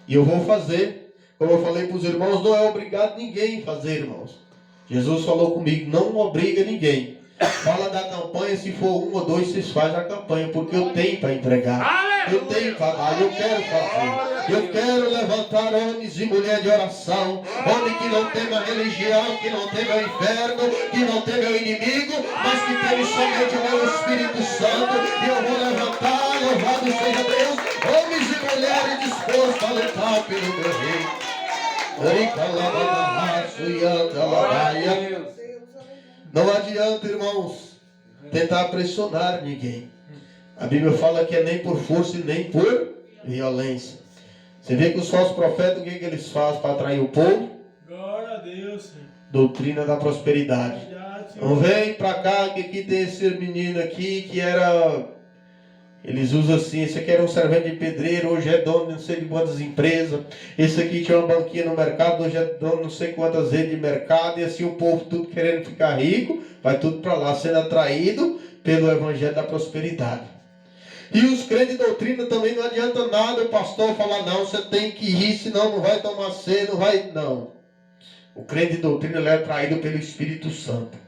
E eu vou fazer, como eu falei para os irmãos, não é obrigado ninguém a fazer, irmãos. Jesus falou comigo, não obriga ninguém. Fala da campanha, se for 1 ou 2, vocês fazem a campanha, porque eu tenho para entregar. Eu tenho para dar, eu quero fazer. Eu quero levantar homens e mulheres de oração. Homem que não tema a religião, que não tema o inferno, que não tema o inimigo, mas que teme somente o meu Espírito Santo. E eu vou levantar, louvado seja Deus, homens e mulheres dispostos a lutar pelo meu reino. Não adianta, irmãos, tentar pressionar ninguém. A Bíblia fala que é nem por força e nem por violência. Você vê que os falsos profetas, o que eles fazem para atrair o povo? Glória a Deus. Doutrina da prosperidade. Não vem para cá, que aqui tem esse menino aqui que era... Eles usam assim, esse aqui era um servente de pedreiro, hoje é dono de não sei de quantas empresas. Esse aqui tinha uma banquinha no mercado, hoje é dono de não sei quantas redes de mercado. E assim o povo tudo querendo ficar rico, vai tudo para lá, sendo atraído pelo evangelho da prosperidade. E os crentes de doutrina também não adianta nada o pastor falar, não, você tem que ir, senão não vai tomar ceia, não vai... Não. O crente de doutrina ele é atraído pelo Espírito Santo.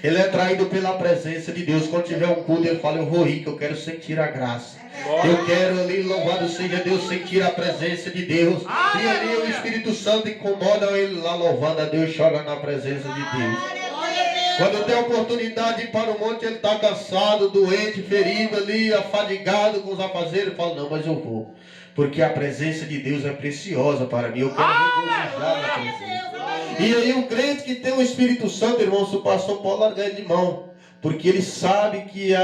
Ele é atraído pela presença de Deus. Quando tiver um culto, ele fala, eu vou ir, que eu quero sentir a graça. Eu quero ali, louvado seja Deus, sentir a presença de Deus. E ali o Espírito Santo incomoda ele lá, louvando a Deus, chora na presença de Deus. Quando tem a oportunidade de ir para o monte, ele está cansado, doente, ferido ali, afadigado com os afazeres. Ele fala, não, mas eu vou. Porque a presença de Deus é preciosa para mim. Eu quero regozijar na presença. E aí o crente que tem o Espírito Santo, irmão, o pastor pode largar ele de mão. Porque ele sabe que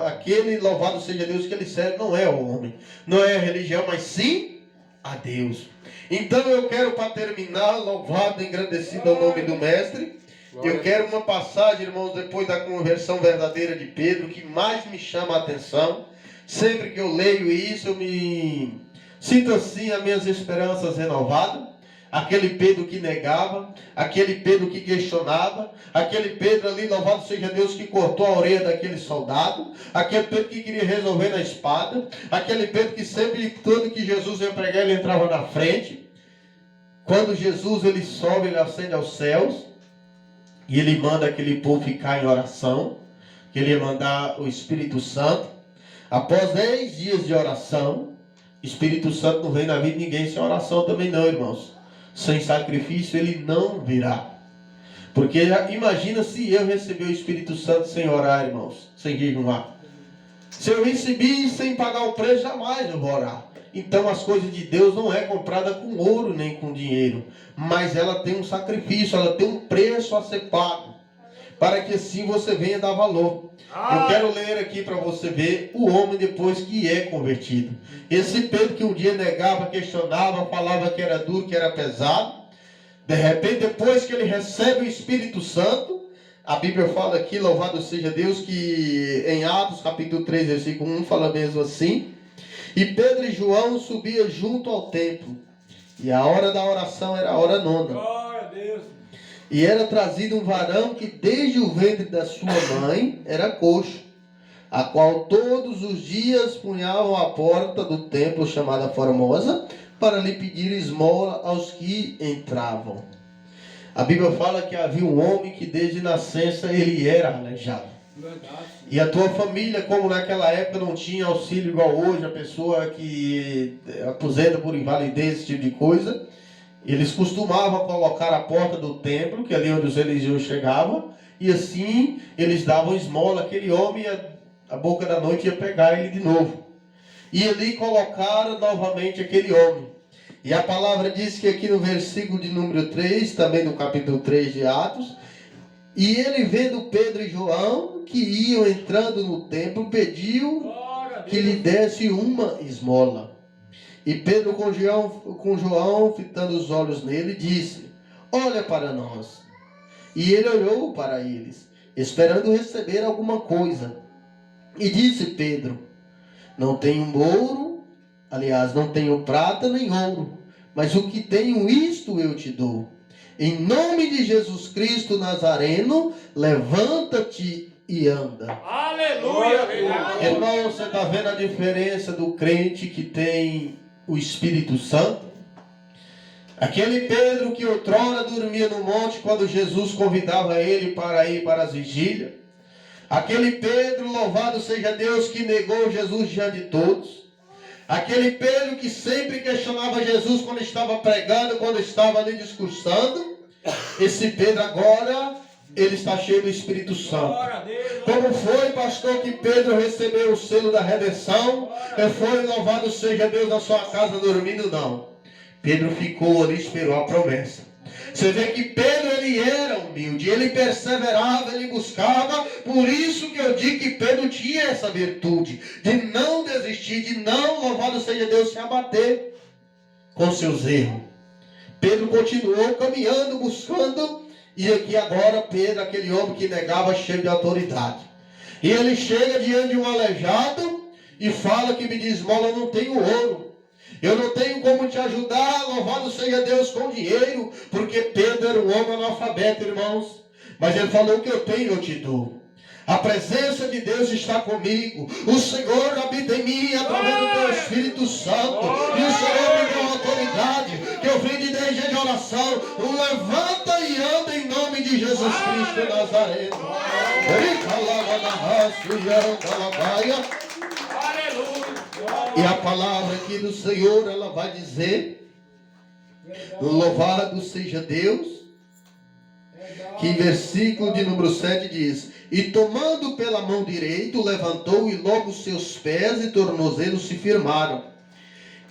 aquele, louvado seja Deus, que ele serve não é o homem. Não é a religião, mas sim a Deus. Então eu quero, para terminar, louvado e engrandecido ao nome do Mestre. Eu quero uma passagem, irmãos, depois da conversão verdadeira de Pedro, que mais me chama a atenção. Sempre que eu leio isso, eu me sinto assim, as minhas esperanças renovadas. Aquele Pedro que negava, aquele Pedro que questionava, aquele Pedro ali, louvado seja Deus, que cortou a orelha daquele soldado, aquele Pedro que queria resolver na espada, aquele Pedro que sempre, tudo que Jesus ia pregar, ele entrava na frente. Quando Jesus ele sobe, ele ascende aos céus, e ele manda aquele povo ficar em oração, que ele ia mandar o Espírito Santo. Após 10 dias de oração, Espírito Santo não vem na vida de ninguém sem oração também não, irmãos. Sem sacrifício ele não virá. Porque imagina se eu receber o Espírito Santo sem orar, irmãos, sem jejuar. Se eu recebi sem pagar o preço, jamais eu vou orar. Então as coisas de Deus não é comprada com ouro nem com dinheiro, mas ela tem um sacrifício, ela tem um preço a ser pago, para que assim você venha dar valor. Eu quero ler aqui para você ver o homem depois que é convertido. Esse Pedro que um dia negava, questionava, falava que era duro, que era pesado. De repente, depois que ele recebe o Espírito Santo, a Bíblia fala aqui, louvado seja Deus, que em Atos capítulo 3, versículo 1, fala mesmo assim. E Pedro e João subiam junto ao templo, e a hora da oração era a hora nona. Glória a Deus. E era trazido um varão que desde o ventre da sua mãe era coxo, a qual todos os dias punhavam a porta do templo chamada Formosa, para lhe pedir esmola aos que entravam. A Bíblia fala que havia um homem que desde nascença ele era aleijado. E a tua família, como naquela época não tinha auxílio igual hoje, a pessoa que aposenta por invalidez, esse tipo de coisa, eles costumavam colocar a porta do templo, que é ali onde os elegios chegavam, e assim eles davam esmola. Aquele homem, a boca da noite ia pegar ele de novo. E ali colocaram novamente aquele homem. E a palavra diz que aqui no versículo de número 3, também no capítulo 3 de Atos, e ele vendo Pedro e João, que iam entrando no templo, pediu que lhe desse uma esmola. E Pedro com João, fitando os olhos nele, disse: olha para nós. E ele olhou para eles, esperando receber alguma coisa. E disse Pedro: não tenho ouro, aliás, não tenho prata nem ouro, mas o que tenho isto eu te dou. Em nome de Jesus Cristo Nazareno, levanta-te e anda. Aleluia! Irmão, você está vendo a diferença do crente que tem o Espírito Santo? Aquele Pedro que outrora dormia no monte quando Jesus convidava ele para ir para as vigílias. Aquele Pedro, louvado seja Deus, que negou Jesus diante de todos. Aquele Pedro que sempre questionava Jesus quando estava pregando, quando estava ali discursando. Esse Pedro agora, ele está cheio do Espírito Santo. Como foi, pastor, que Pedro recebeu o selo da redenção? Foi, louvado seja Deus, na sua casa dormindo? Não. Pedro ficou ali, esperou a promessa. Você vê que Pedro, ele era humilde, ele perseverava, ele buscava. Por isso que eu digo que Pedro tinha essa virtude de não desistir, de não, louvado seja Deus, se abater com seus erros. Pedro continuou caminhando, buscando. E aqui agora Pedro, aquele homem que negava, cheio de autoridade. E ele chega diante de um aleijado e fala que me diz: esmola, eu não tenho ouro. Eu não tenho como te ajudar, louvado seja Deus, com dinheiro. Porque Pedro era um homem analfabeto, irmãos. Mas ele falou: o que eu tenho eu te dou. A presença de Deus está comigo. O Senhor habita em mim através do teu Espírito Santo. E o Senhor me deu autoridade, que eu vim de 10 dias de oração. Levanta e anda em nome de Jesus Cristo Nazareno. E a palavra aqui do Senhor, ela vai dizer: louvado seja Deus, que em versículo de número 7 diz: e tomando pela mão direita, levantou, e logo seus pés e tornozelos se firmaram.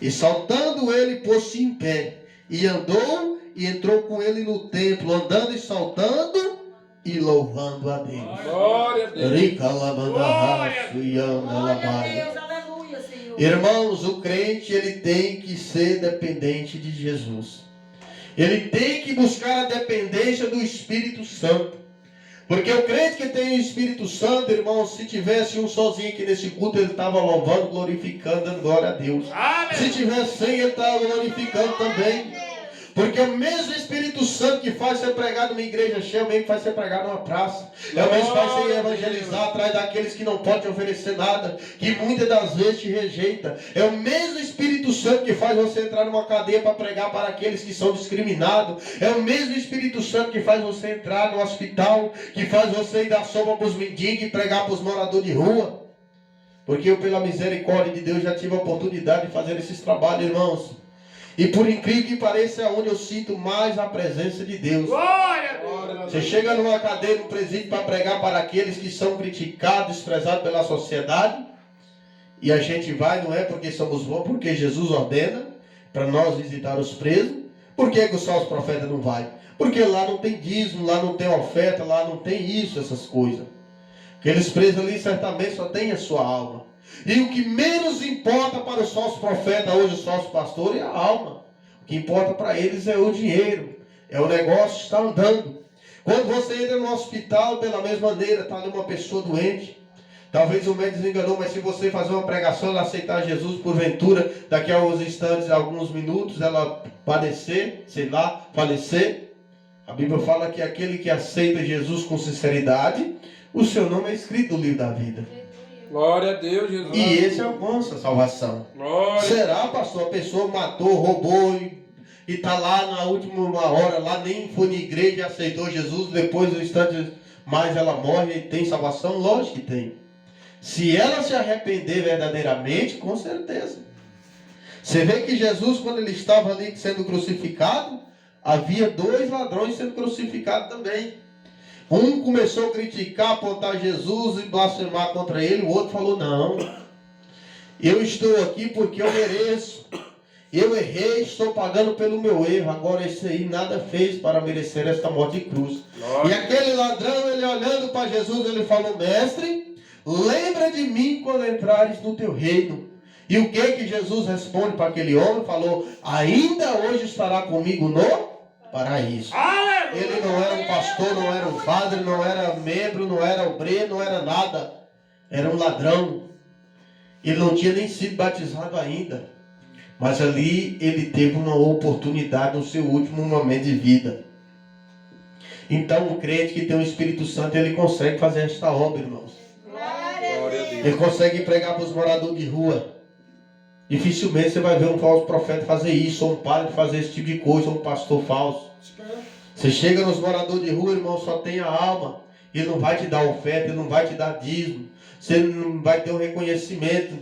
E saltando ele, pôs-se em pé, e andou, e entrou com ele no templo, andando e saltando, e louvando a Deus. Glória a Deus. Aleluia, Senhor. Irmãos, o crente, ele tem que ser dependente de Jesus. Ele tem que buscar a dependência do Espírito Santo. Porque o crente que tem o Espírito Santo, irmão, se tivesse um sozinho aqui nesse culto, ele estava louvando, glorificando, dando glória a Deus. Se tivesse 100, ele estava glorificando também. Porque é o mesmo Espírito Santo que faz ser pregado numa igreja cheia, é o mesmo que faz ser pregado numa praça. É o mesmo que faz ser evangelizar atrás daqueles que não podem te oferecer nada, que muitas das vezes te rejeita. É o mesmo Espírito Santo que faz você entrar numa cadeia para pregar para aqueles que são discriminados. É o mesmo Espírito Santo que faz você entrar no hospital, que faz você ir dar sopa para os mendigos e pregar para os moradores de rua. Porque eu, pela misericórdia de Deus, já tive a oportunidade de fazer esses trabalhos, irmãos. E por incrível que pareça, é onde eu sinto mais a presença de Deus. Glória a Deus. Você chega numa cadeia, num presídio, para pregar para aqueles que são criticados, desprezados pela sociedade. E a gente vai, não é porque somos bons, porque Jesus ordena para nós visitar os presos. Por que os falsos profetas não vai? Porque lá não tem dízimo, lá não tem oferta, lá não tem isso, essas coisas. Aqueles presos ali certamente só têm a sua alma. E o que menos importa para os falsos profetas, hoje os falsos pastores, é a alma. O que importa para eles é o dinheiro, é o negócio que está andando. Quando você entra no hospital, pela mesma maneira, está ali uma pessoa doente. Talvez o médico desenganou, mas se você fazer uma pregação, ela aceitar Jesus, porventura, daqui a alguns instantes, alguns minutos, ela padecer, sei lá, falecer. A Bíblia fala que aquele que aceita Jesus com sinceridade, o seu nome é escrito no livro da vida. Glória a Deus, Jesus. E esse alcança a salvação. Glória. Será, pastor? A pessoa matou, roubou e está lá na última hora, lá nem foi na igreja e aceitou Jesus, depois do instante mais ela morre e tem salvação? Lógico que tem. Se ela se arrepender verdadeiramente, com certeza. Você vê que Jesus, quando ele estava ali sendo crucificado, havia 2 ladrões sendo crucificados também. Um começou a criticar, apontar Jesus e blasfemar contra ele. O outro falou, não, eu estou aqui porque eu mereço. Eu errei, estou pagando pelo meu erro. Agora esse aí nada fez para merecer esta morte de cruz. Glória. E aquele ladrão, ele olhando para Jesus, ele falou, mestre, lembra de mim quando entrares no teu reino. E o que Jesus responde para aquele homem? Falou, ainda hoje estará comigo no paraíso. Ele não era um pastor, não era um padre, não era membro, não era obreiro, não era nada. Era um ladrão. Ele não tinha nem sido batizado ainda. Mas ali ele teve uma oportunidade no seu último momento de vida. Então o crente que tem o Espírito Santo, ele consegue fazer esta obra, irmãos. Glória a Deus. Ele consegue pregar para os moradores de rua. Dificilmente você vai ver um falso profeta fazer isso, ou um padre fazer esse tipo de coisa, ou um pastor falso. Você chega nos moradores de rua, irmão, só tem a alma. Ele não vai te dar oferta, ele não vai te dar dízimo. Você não vai ter um reconhecimento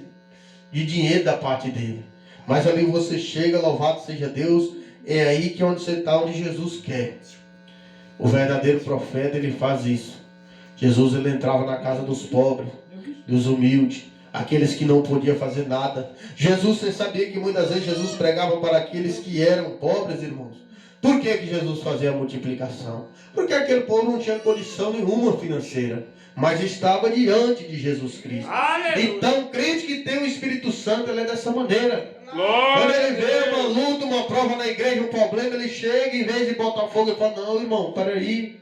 de dinheiro da parte dele. Mas ali você chega, louvado seja Deus, é aí que é onde você está, onde Jesus quer. O verdadeiro profeta, ele faz isso. Jesus, ele entrava na casa dos pobres, dos humildes, aqueles que não podiam fazer nada. Jesus, você sabia que muitas vezes Jesus pregava para aqueles que eram pobres, irmãos? Por que Jesus fazia a multiplicação? Porque aquele povo não tinha condição nenhuma financeira, mas estava diante de Jesus Cristo. Aleluia. Então, o crente que tem o Espírito Santo, ele é dessa maneira. Glória Quando a ele vê Deus. uma luta, uma prova na igreja, um problema, ele chega, em vez de botar fogo, ele fala, não, irmão, peraí.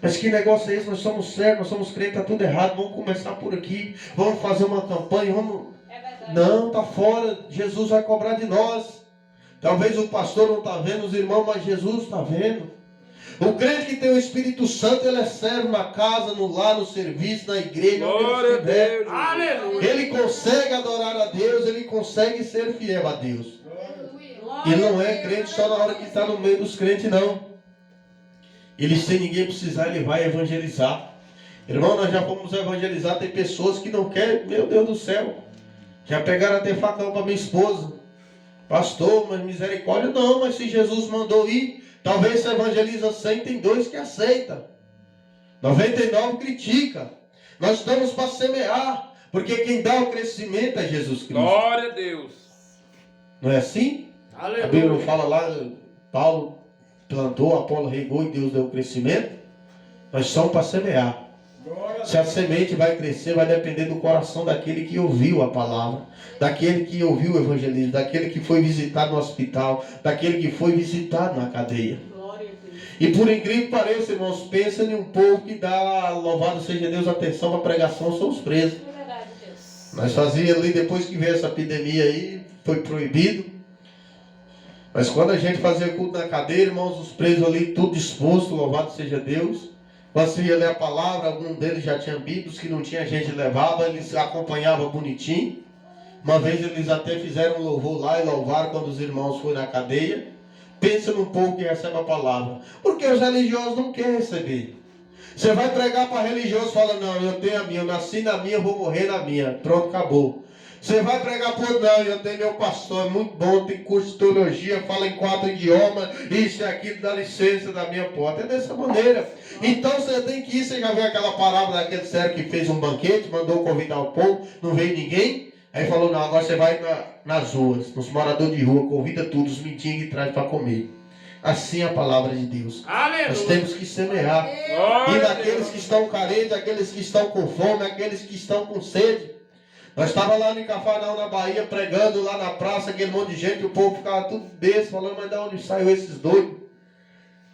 Mas que negócio é esse? Nós somos sérios, nós somos crentes, está tudo errado, vamos começar por aqui, vamos fazer uma campanha, vamos... Não, está fora, Jesus vai cobrar de nós. Talvez o pastor não está vendo, os irmãos, mas Jesus está vendo. O crente que tem o Espírito Santo, ele é sério na casa, no lar, no serviço, na igreja, onde Glória ele a estiver. Deus. Aleluia. Ele consegue adorar a Deus, ele consegue ser fiel a Deus. Glória Ele não a é Deus. crente só na hora que está no meio dos crentes, não. Ele, sem ninguém precisar, ele vai evangelizar. Irmão, nós já fomos evangelizar, tem pessoas que não querem, meu Deus do céu. Já pegaram até facão para minha esposa. Pastor, mas misericórdia, não, mas se Jesus mandou ir, talvez se evangeliza 100, tem 2 que aceita. 99 critica. Nós estamos para semear, porque quem dá o crescimento é Jesus Cristo. Glória a Deus. Não é assim? A Bíblia não Aleluia. fala lá, Paulo plantou, Apolo regou e Deus deu o crescimento. Nós somos para semear. Se a semente vai crescer, vai depender do coração daquele que ouviu a palavra, daquele que ouviu o evangelismo, daquele que foi visitado no hospital, daquele que foi visitado na cadeia. E por incrível que pareça, irmãos, pensa em um povo que dá, louvado seja Deus, atenção para a pregação, são os presos. Nós fazíamos ali, depois que veio essa epidemia aí, foi proibido. Mas quando a gente fazia culto na cadeia, irmãos, os presos ali, tudo disposto, louvado seja Deus. Você ia ler a palavra, algum deles já tinha Bíblias, que não tinha, a gente levava, eles acompanhavam bonitinho. Uma vez eles até fizeram um louvor lá e louvaram quando os irmãos foram na cadeia. Pensa num povo que recebe a palavra. Porque os religiosos não querem receber. Você vai pregar para religioso e fala, não, eu tenho a minha, eu nasci na minha, eu vou morrer na minha. Pronto, acabou. Você vai pregar para outro, não, eu tenho meu pastor, é muito bom, tem curso de teologia, fala em 4 idiomas, isso e aquilo, dá licença da minha porta. É dessa maneira. Então você tem que ir, você já viu aquela parábola daquele servo que fez um banquete, mandou convidar o povo, não veio ninguém. Aí falou, não, agora você vai nas ruas, nos moradores de rua, convida todos os mendigos e traz para comer. Assim é a palavra de Deus. Aleluia. Nós temos que semear. E daqueles que estão carentes, aqueles que estão com fome, aqueles que estão com sede. Nós estávamos lá em Cafarnaum, na Bahia, pregando lá na praça, aquele monte de gente, o povo ficava tudo besta, falando, mas de onde saiu esses doidos?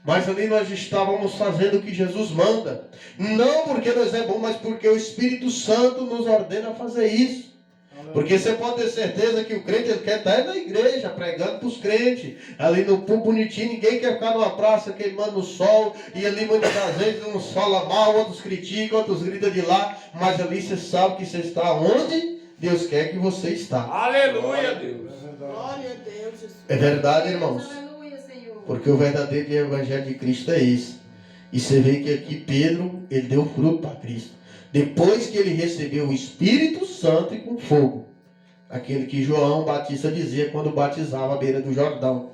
Mas ali nós estávamos fazendo o que Jesus manda. Não porque nós é bom, mas porque o Espírito Santo nos ordena a fazer isso. Porque você pode ter certeza que o crente ele quer estar na igreja, pregando para os crentes. Ali no púlpito bonitinho, ninguém quer ficar numa praça queimando no sol. E ali muitas das vezes uns falam mal, outros criticam, outros gritam de lá. Mas ali você sabe que você está onde Deus quer que você está. Aleluia, Deus. Glória a Deus, Jesus. É verdade, irmãos? Aleluia, Senhor. Porque o verdadeiro evangelho de Cristo é esse. E você vê que aqui Pedro, ele deu fruto para Cristo. Depois que ele recebeu o Espírito Santo e com fogo. Aquele que João Batista dizia quando batizava à beira do Jordão.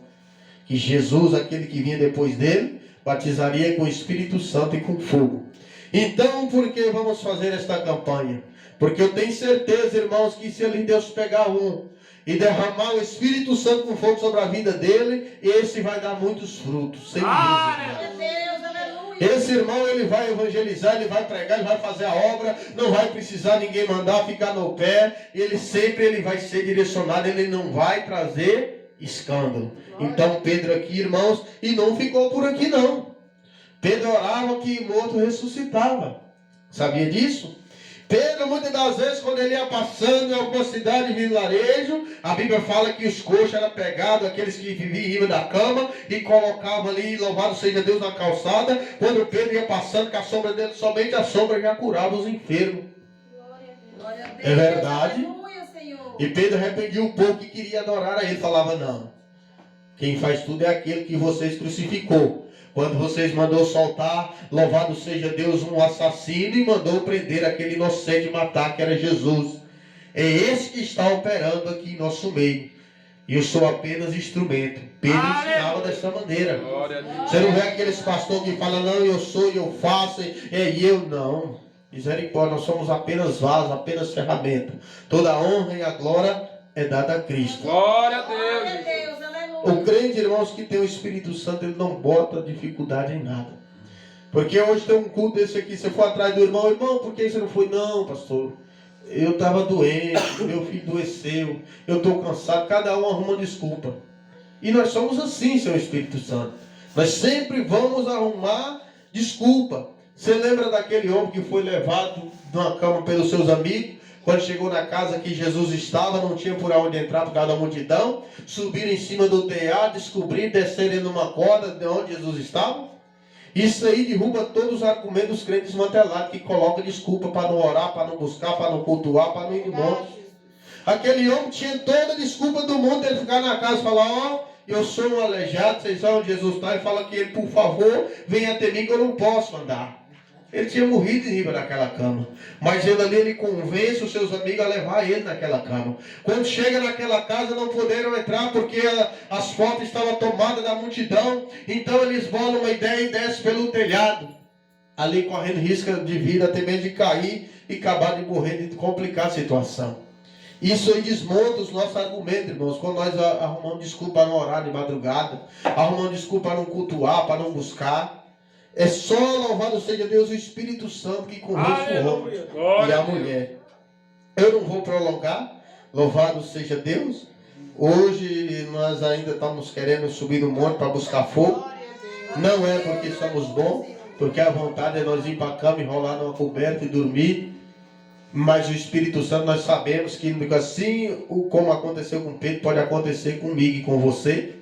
Que Jesus, aquele que vinha depois dele, batizaria com o Espírito Santo e com fogo. Então, por que vamos fazer esta campanha? Porque eu tenho certeza, irmãos, que se ali Deus pegar um e derramar o Espírito Santo com fogo sobre a vida dele, esse vai dar muitos frutos. Sem Glória a Deus, aleluia. Esse irmão, ele vai evangelizar, ele vai pregar, ele vai fazer a obra, não vai precisar ninguém mandar ficar no pé, ele vai ser direcionado, ele não vai trazer escândalo. Então Pedro aqui, irmãos, e não ficou por aqui não. Pedro orava que morto ressuscitava. Sabia disso? Pedro, muitas das vezes, quando ele ia passando em alguma cidade, vilarejo, a Bíblia fala que os coxos eram pegados, aqueles que viviam em cima da cama, e colocavam ali, louvado seja Deus, na calçada. Quando Pedro ia passando, com a sombra dele, somente a sombra já curava os enfermos. Glória a Deus. É verdade? Aleluia, Senhor. E Pedro arrependia um pouco que queria adorar a ele. Falava, não, quem faz tudo é aquele que vocês crucificou. Quando vocês mandou soltar, louvado seja Deus, um assassino, e mandou prender aquele inocente, matar, que era Jesus. É esse que está operando aqui em nosso meio. E eu sou apenas instrumento. Pedro ensinava dessa maneira. Glória a Deus. Você não vê aqueles pastores que falam, não, eu sou, eu faço, e eu não. Misericórdia, nós somos apenas vasos, apenas ferramenta. Toda a honra e a glória é dada a Cristo. Glória a Glória a Deus. Deus, aleluia. O crente, irmãos, que tem o Espírito Santo, ele não bota dificuldade em nada. Porque hoje tem um culto desse aqui, você for atrás do irmão, irmão, por que você não foi? Não, pastor, eu estava doente, meu filho adoeceu, eu estou cansado, cada um arruma desculpa. E nós somos assim, seu Espírito Santo. Nós sempre vamos arrumar desculpa. Você lembra daquele homem que foi levado numa cama pelos seus amigos? Quando chegou na casa que Jesus estava, não tinha por onde entrar por causa da multidão. Subiram em cima do telhado, descobriram, desceram numa corda de onde Jesus estava. Isso aí derruba todos os argumentos dos crentes desmantelados, que colocam desculpa para não orar, para não buscar, para não cultuar, para não ir no monte. Aquele homem tinha toda a desculpa do mundo, ele ficar na casa e falar, ó, eu sou um aleijado, vocês sabem onde Jesus está, e fala que ele, por favor, venha até mim que eu não posso andar. Ele tinha morrido em riba naquela cama. Mas ele ali, ele convence os seus amigos a levar ele naquela cama. Quando chega naquela casa, não puderam entrar porque as portas estavam tomadas da multidão. Então eles bolam uma ideia e descem pelo telhado. Ali correndo risco de vida, até mesmo de cair e acabar de morrer, de complicar a situação. Isso aí desmonta os nossos argumentos, irmãos. Quando nós arrumamos desculpa para não orar de madrugada, arrumamos desculpa para não cultuar, para não buscar. É só, louvado seja Deus, o Espírito Santo que convence o homem Aleluia. e a mulher. Eu não vou prolongar, louvado seja Deus. Hoje nós ainda estamos querendo subir no monte para buscar fogo. Não é porque somos bons, porque a vontade é nós ir para a cama, enrolar numa coberta e dormir. Mas o Espírito Santo, nós sabemos que assim como aconteceu com Pedro, pode acontecer comigo e com você.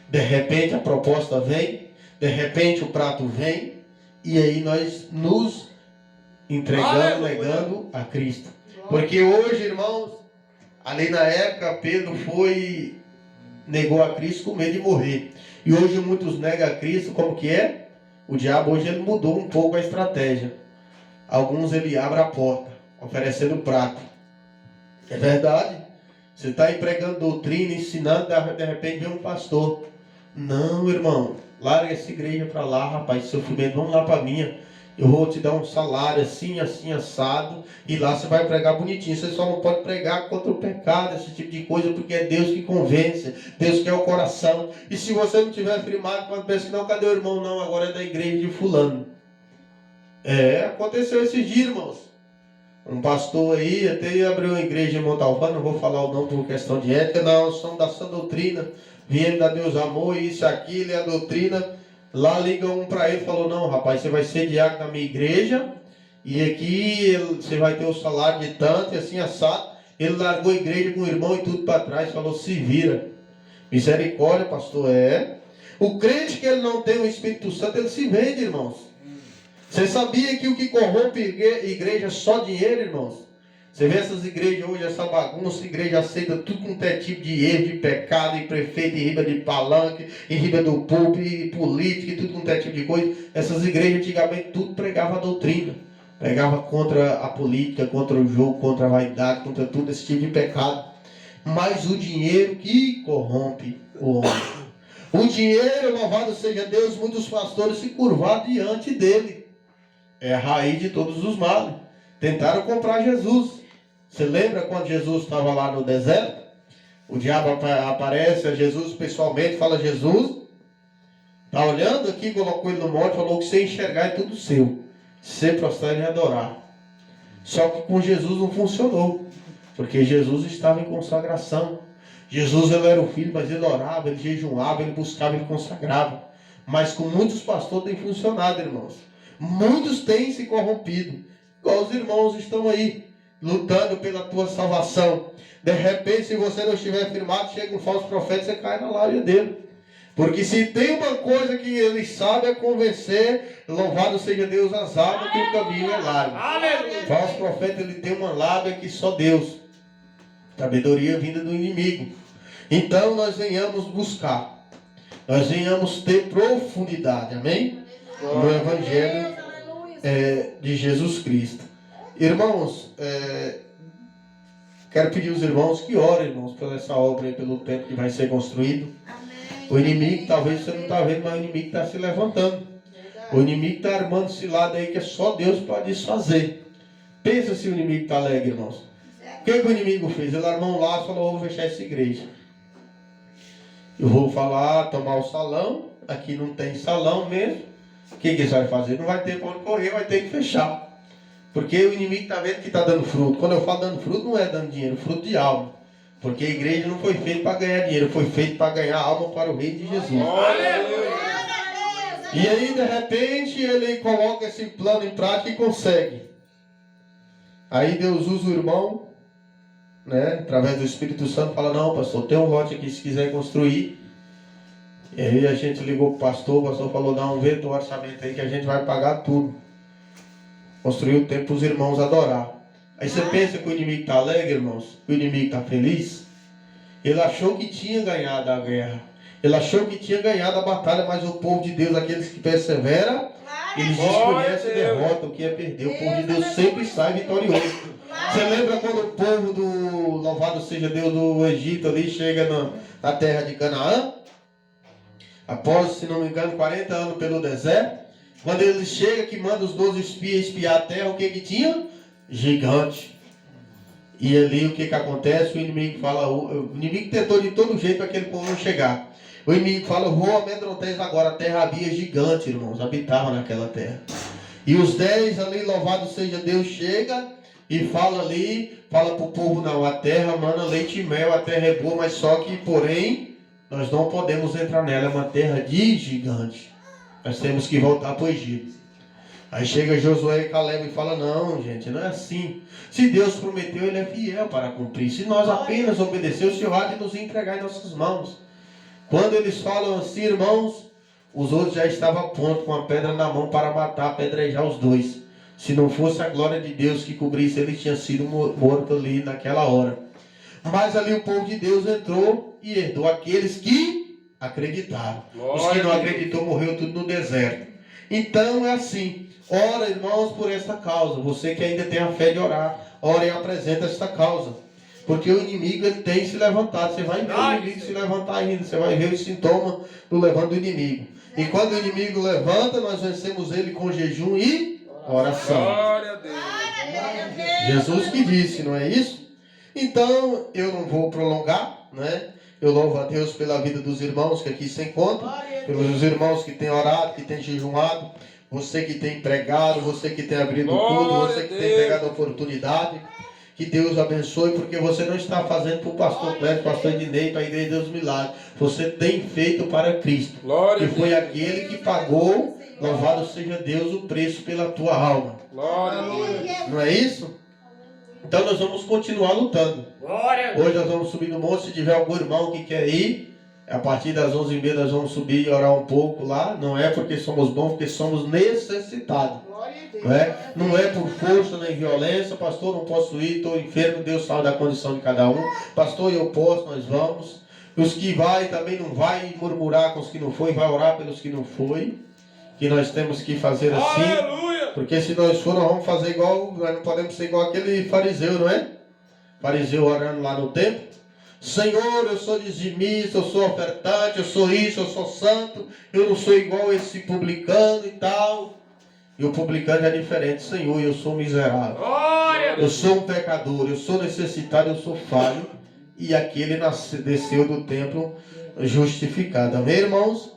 De repente a proposta vem, de repente o prato vem, e aí nós nos entregamos, negando a Cristo. Porque hoje, irmãos, ali na época, Pedro negou a Cristo com medo de morrer. E hoje muitos negam a Cristo, como que é? O diabo hoje ele mudou um pouco a estratégia. Alguns ele abre a porta, oferecendo o prato. É verdade. Você está aí pregando doutrina, ensinando, de repente vem um pastor. Não, irmão, larga essa igreja para lá, rapaz, sofrimento, vamos lá para a minha. Eu vou te dar um salário assim, assim, assado, e lá você vai pregar bonitinho. Você só não pode pregar contra o pecado, esse tipo de coisa, porque é Deus que convence, Deus quer o coração. E se você não tiver firmado, quando pensa que não, cadê o irmão? Não, agora é da igreja de fulano. Aconteceu esses dias, irmãos. Um pastor aí, até abriu uma igreja em Montalvão, não vou falar o nome por questão de ética, não, somos da sã doutrina, viemos da Deus amor, isso, aquilo, e a doutrina. Lá liga um para ele e falou, não, rapaz, você vai ser diácono da minha igreja, e aqui você vai ter o salário de tanto, e assim, assado. Ele largou a igreja com o irmão e tudo para trás, falou, se vira. Misericórdia, pastor, O crente que ele não tem o Espírito Santo, ele se vende, irmãos. Você sabia que o que corrompe igreja é só dinheiro, irmãos? Você vê essas igrejas hoje, essa bagunça, igreja aceita tudo com tipo de erro, de pecado, e prefeito em riba de palanque, em riba do púlpito, e política, e tudo com tipo de coisa. Essas igrejas antigamente tudo pregava a doutrina. Pregava contra a política, contra o jogo, contra a vaidade, contra tudo esse tipo de pecado. Mas o dinheiro que corrompe o homem. O dinheiro, louvado seja Deus, muitos pastores se curvaram diante dele. É a raiz de todos os males. Tentaram comprar Jesus. Você lembra quando Jesus estava lá no deserto? O diabo aparece a Jesus pessoalmente, fala, Jesus, está olhando aqui, colocou ele no monte, falou que você enxergar é tudo seu. Se prostrar e adorar. Só que com Jesus não funcionou. Porque Jesus estava em consagração. Jesus ele era o filho, mas ele orava, ele jejuava, ele buscava, ele consagrava. Mas com muitos pastores tem funcionado, irmãos. Muitos têm se corrompido. Igual os irmãos estão aí, lutando pela tua salvação. De repente, se você não estiver firmado, chega um falso profeta e você cai na lábia dele. Porque se tem uma coisa que ele sabe é convencer, louvado seja Deus, as almas, que o caminho é largo. O falso profeta ele tem uma lábia que só Deus. Sabedoria vinda do inimigo. Então nós venhamos buscar. Nós venhamos ter profundidade, amém? No Evangelho de Jesus Cristo. Irmãos, quero pedir aos irmãos que orem, irmãos, pela essa obra e pelo tempo que vai ser construído. O inimigo, talvez você não está vendo, mas o inimigo está se levantando. O inimigo está armando esse lado aí que é só Deus para desfazer. Pensa se o inimigo está alegre, irmãos. O que o inimigo fez? Ele armou um laço e falou, vou fechar essa igreja. Eu vou falar, tomar o salão. Aqui não tem salão mesmo. O que você vai fazer? Não vai ter para onde correr, vai ter que fechar. Porque o inimigo está vendo que está dando fruto. Quando eu falo dando fruto, não é dando dinheiro, fruto de alma. Porque a igreja não foi feita para ganhar dinheiro, foi feita para ganhar alma para o reino de Jesus. E aí, de repente, ele coloca esse plano em prática e consegue. Aí Deus usa o irmão, né, através do Espírito Santo, fala, não, pastor, tem um lote aqui se quiser construir. E aí a gente ligou para o pastor falou, não, vê o orçamento aí que a gente vai pagar tudo. Construiu o tempo para os irmãos adorar. Aí você pensa que o inimigo está alegre, irmãos? Que o inimigo está feliz? Ele achou que tinha ganhado a guerra. Ele achou que tinha ganhado a batalha, mas o povo de Deus, aqueles que perseveram, eles desconhecem a derrota, o que é perder. O povo de Deus sempre sai vitorioso. Você lembra quando o povo do, louvado seja Deus, do Egito ali, chega na terra de Canaã? Após, se não me engano, 40 anos pelo deserto. Quando ele chega, que manda os 12 espias espiar a terra, o que tinha? Gigante. E ali o que acontece? O inimigo fala, o inimigo tentou de todo jeito para aquele povo não chegar. O inimigo fala, vou amedrontar agora. A terra havia gigante, irmãos, habitava naquela terra. E os 10 ali, louvado seja Deus, chega e fala ali, fala para o povo, não, a terra mana leite e mel, a terra é boa, mas só que, porém, nós não podemos entrar nela, é uma terra de gigante. Nós temos que voltar para o Egito. Aí chega Josué e Caleb e fala, não, gente, não é assim. Se Deus prometeu, Ele é fiel para cumprir. Se nós apenas obedecer, o Senhor há de nos entregar em nossas mãos. Quando eles falam assim, irmãos, os outros já estavam a ponto com a pedra na mão para matar, apedrejar os dois. Se não fosse a glória de Deus que cobrisse, ele tinha sido morto ali naquela hora. Mas ali o povo de Deus entrou e herdou aqueles que acreditaram. Os que não acreditou morreu tudo no deserto. Então é assim. Ora, irmãos, por esta causa. Você que ainda tem a fé de orar, ora e apresenta esta causa. Porque o inimigo ele tem se levantado. Você vai ver o inimigo se levantar ainda. Você vai ver os sintomas do levante do inimigo. E quando o inimigo levanta, nós vencemos ele com jejum e oração. Glória a Deus. Jesus que disse, não é isso? Então, eu não vou prolongar, né? Eu louvo a Deus pela vida dos irmãos que aqui se encontram, pelos irmãos que têm orado, que têm jejuado, você que tem pregado, você que tem abrido o culto, você que tem pegado a oportunidade. Que Deus abençoe, porque você não está fazendo para o pastor Cléber, pastor Ednei, para a Igreja dos Milagres. Você tem feito para Cristo. Glória E foi aquele que pagou, louvado seja Deus, o preço pela tua alma. Glória a Deus. Não é isso? Então nós vamos continuar lutando. Hoje nós vamos subir no monte. Se tiver algum irmão que quer ir, a partir das 11h30 nós vamos subir e orar um pouco lá. Não é porque somos bons, porque somos necessitados. Não é por força nem violência. Pastor, não posso ir, estou enfermo. Deus sabe da condição de cada um. Pastor, eu posso, nós vamos. Os que vai também não vai murmurar com os que não foi, vai orar pelos que não foi. Que nós temos que fazer assim. Aleluia. Porque se nós for, nós vamos fazer igual, nós não podemos ser igual aquele fariseu, não é? Fariseu orando lá no templo. Senhor, eu sou dizimista, eu sou ofertante, eu sou isso, eu sou santo. Eu não sou igual esse publicano e tal. E o publicano é diferente. Senhor, eu sou miserável. Eu sou um pecador, eu sou necessitado, eu sou falho. E aquele desceu do templo justificado. Amém, irmãos?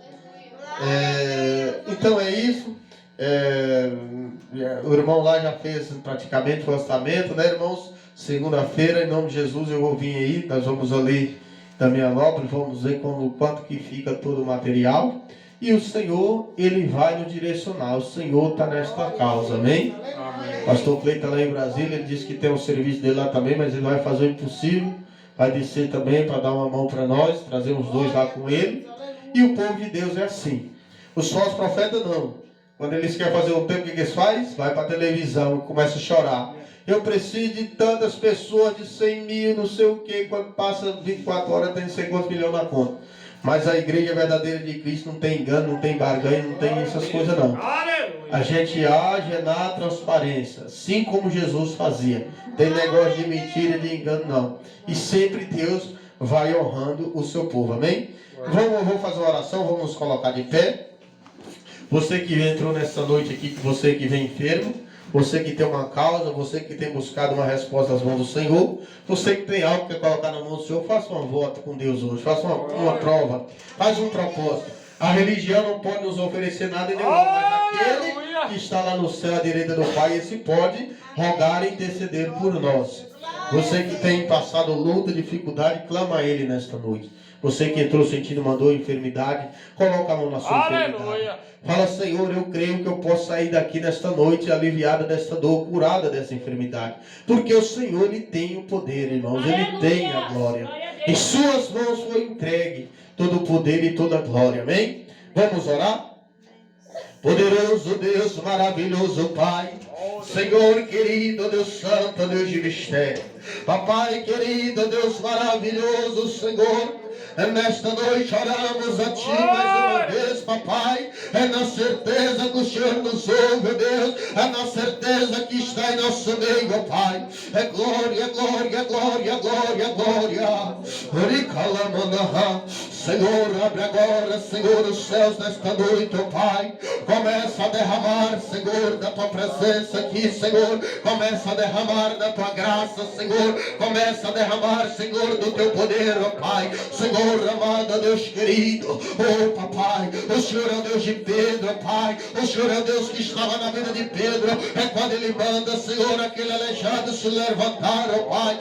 Então é isso. O irmão lá já fez praticamente o lançamento, né, irmãos? Segunda-feira, em nome de Jesus, eu vou vir aí. Nós vamos ali da minha nobre, vamos ver quanto que fica todo o material. E o Senhor, Ele vai nos direcionar. O Senhor está nesta causa, amém? Amém. Pastor Cleiton lá em Brasília, ele disse que tem um serviço dele lá também, mas ele vai fazer o impossível. Vai descer também para dar uma mão para nós, trazer os dois lá com ele. E o povo de Deus é assim. Os falsos profetas não. Quando eles querem fazer um tempo, o que eles fazem? Vai para a televisão e começa a chorar. Eu preciso de tantas pessoas, de 100 mil, não sei o que. Quando passa 24 horas, tem 100 quantos milhões na conta. Mas a igreja verdadeira de Cristo não tem engano, não tem barganha, não tem essas coisas não. A gente age na transparência, assim como Jesus fazia. Tem negócio de mentira, de engano não. E sempre Deus vai honrando o seu povo, amém? Vamos fazer uma oração, vamos nos colocar de pé. Você que entrou nessa noite aqui, você que vem enfermo, você que tem uma causa, você que tem buscado uma resposta às mãos do Senhor, você que tem algo que colocar na mão do Senhor, faça uma voto com Deus hoje, faça uma prova, faz um propósito. A religião não pode nos oferecer nada em nenhum, mas aquele que está lá no céu à direita do Pai, esse pode rogar e interceder por nós. Você que tem passado luta, dificuldade, clama a Ele nesta noite. Você que entrou sentindo uma dor, enfermidade, coloca a mão na sua enfermidade. Fala, Senhor, eu creio que eu posso sair daqui nesta noite aliviada desta dor, curada dessa enfermidade. Porque o Senhor, Ele tem o poder, irmãos. Ele tem a glória. Em suas mãos foi entregue todo o poder e toda a glória. Amém? Vamos orar? Poderoso Deus, maravilhoso Pai, Senhor querido, Deus santo, Deus de mistério, Papai querido, Deus maravilhoso, Senhor, nesta noite oramos a Ti mais uma vez, Papai, na certeza que o Senhor nos ouve, Deus, na certeza que está em nosso meio, Pai, glória, glória, glória, glória, glória, Senhor, abre agora, Senhor, os céus nesta noite, ó Pai. Começa a derramar, Senhor, da tua presença aqui, Senhor. Começa a derramar da tua graça, Senhor. Começa a derramar, Senhor, do teu poder, ó Pai. Senhor, amado Deus querido, oh Papai, o Senhor é o Deus de Pedro, Pai. O Senhor é o Deus que estava na vida de Pedro. É quando ele manda, Senhor, aquele aleijado se levantar, ó Pai.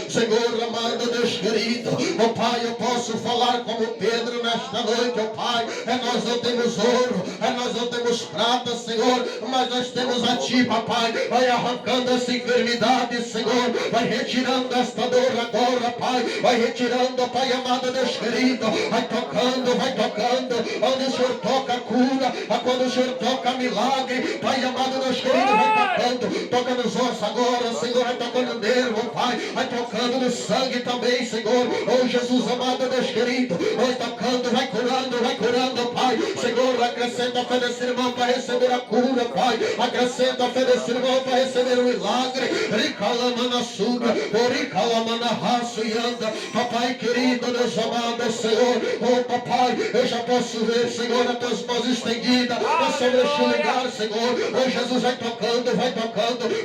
Senhor, amado Deus querido, ó Pai, eu posso falar como Pedro nesta noite, ó Pai. Nós não temos ouro, nós não temos prata, Senhor, mas nós temos a Ti, Papai. Vai arrancando essa enfermidade, Senhor. Vai retirando esta dor agora, Pai. Vai retirando, Pai amado Deus querido. Vai tocando. Onde o Senhor toca a cura, quando o Senhor toca milagre, Pai amado Deus querido, vai tocando. Toca nos ossos agora, Senhor. Vai tocando no nervo, Pai. Vai tocando no sangue também, Senhor. Oh Jesus amado Deus querido. Vai tocando, vai curando, Pai. Senhor, acrescenta a fé desse irmão para receber a cura, Pai. Acrescenta a fé desse irmão para receber o milagre. Ricalamana suga, oricalamana raço e anda. Papai querido, Deus amado, Senhor. Oh papai, eu já posso ver, Senhor, as tuas mãos estendidas sobre este lugar, Senhor. Oh Jesus, vai tocando.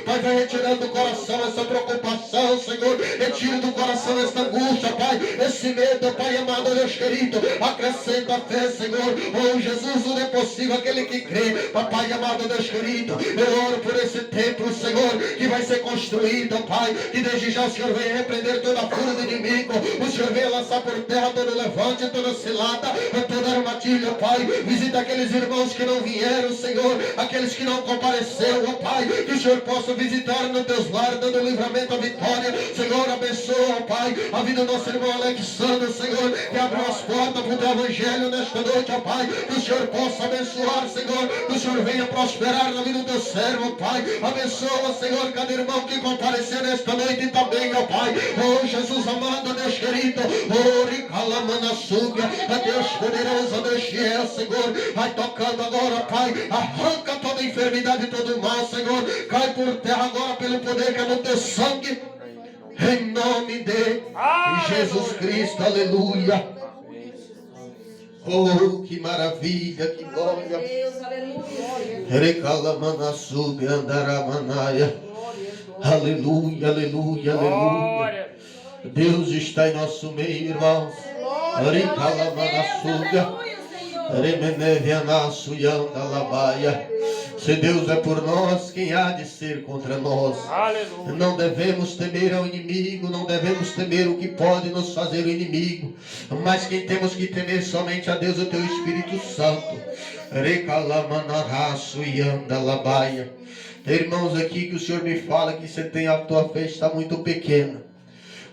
Pai, vai retirando do coração essa preocupação, Senhor. Retira do coração essa angústia, Pai. Esse medo, Pai amado, Deus querido. Acrescenta a fé, Senhor. Oh Jesus, tudo é possível aquele que crê. Papai amado, Deus querido, eu oro por esse templo, Senhor, que vai ser construído, Pai. Que desde já o Senhor venha repreender toda a fúria do inimigo. O Senhor venha lançar por terra todo levante, toda cilada, toda armadilha, Pai. Visita aqueles irmãos que não vieram, Senhor. Aqueles que não compareceram, ó Pai. Que o Senhor possa visitar nos teus lares, dando livramento à vitória. Senhor, abençoa, ó Pai, a vida do nosso irmão Alexandre, Senhor, que abriu as portas para o teu evangelho nesta noite, ó Pai. Que o Senhor possa abençoar, Senhor. Que o Senhor venha prosperar na vida do teu servo, Pai. Abençoa, Senhor, cada irmão que comparecer nesta noite também, ó Pai. Oh Jesus amado, Deus querido. Oh Ricalamana Súbia, Deus poderoso, Deus fiel, Senhor. Vai tocando agora, Pai. Arranca toda enfermidade, todo mal, Senhor. Cai por terra agora pelo poder que é no teu sangue. Em nome de Jesus Cristo, aleluia. Oh, que maravilha, que glória. Deus, aleluia. Recalamana Súbia, Andaramanaia. Aleluia, aleluia, aleluia. Deus está em nosso meio, irmãos. Recalamana Súbia. Remeneviana Suyanda Labaia. Se Deus é por nós, quem há de ser contra nós? Aleluia. Não devemos temer ao inimigo, não devemos temer o que pode nos fazer o inimigo, mas quem temos que temer somente a Deus, o teu Espírito Santo. Recalamanaraço e anda labaia. Tem irmãos aqui que o Senhor me fala que você tem a tua fé está muito pequena.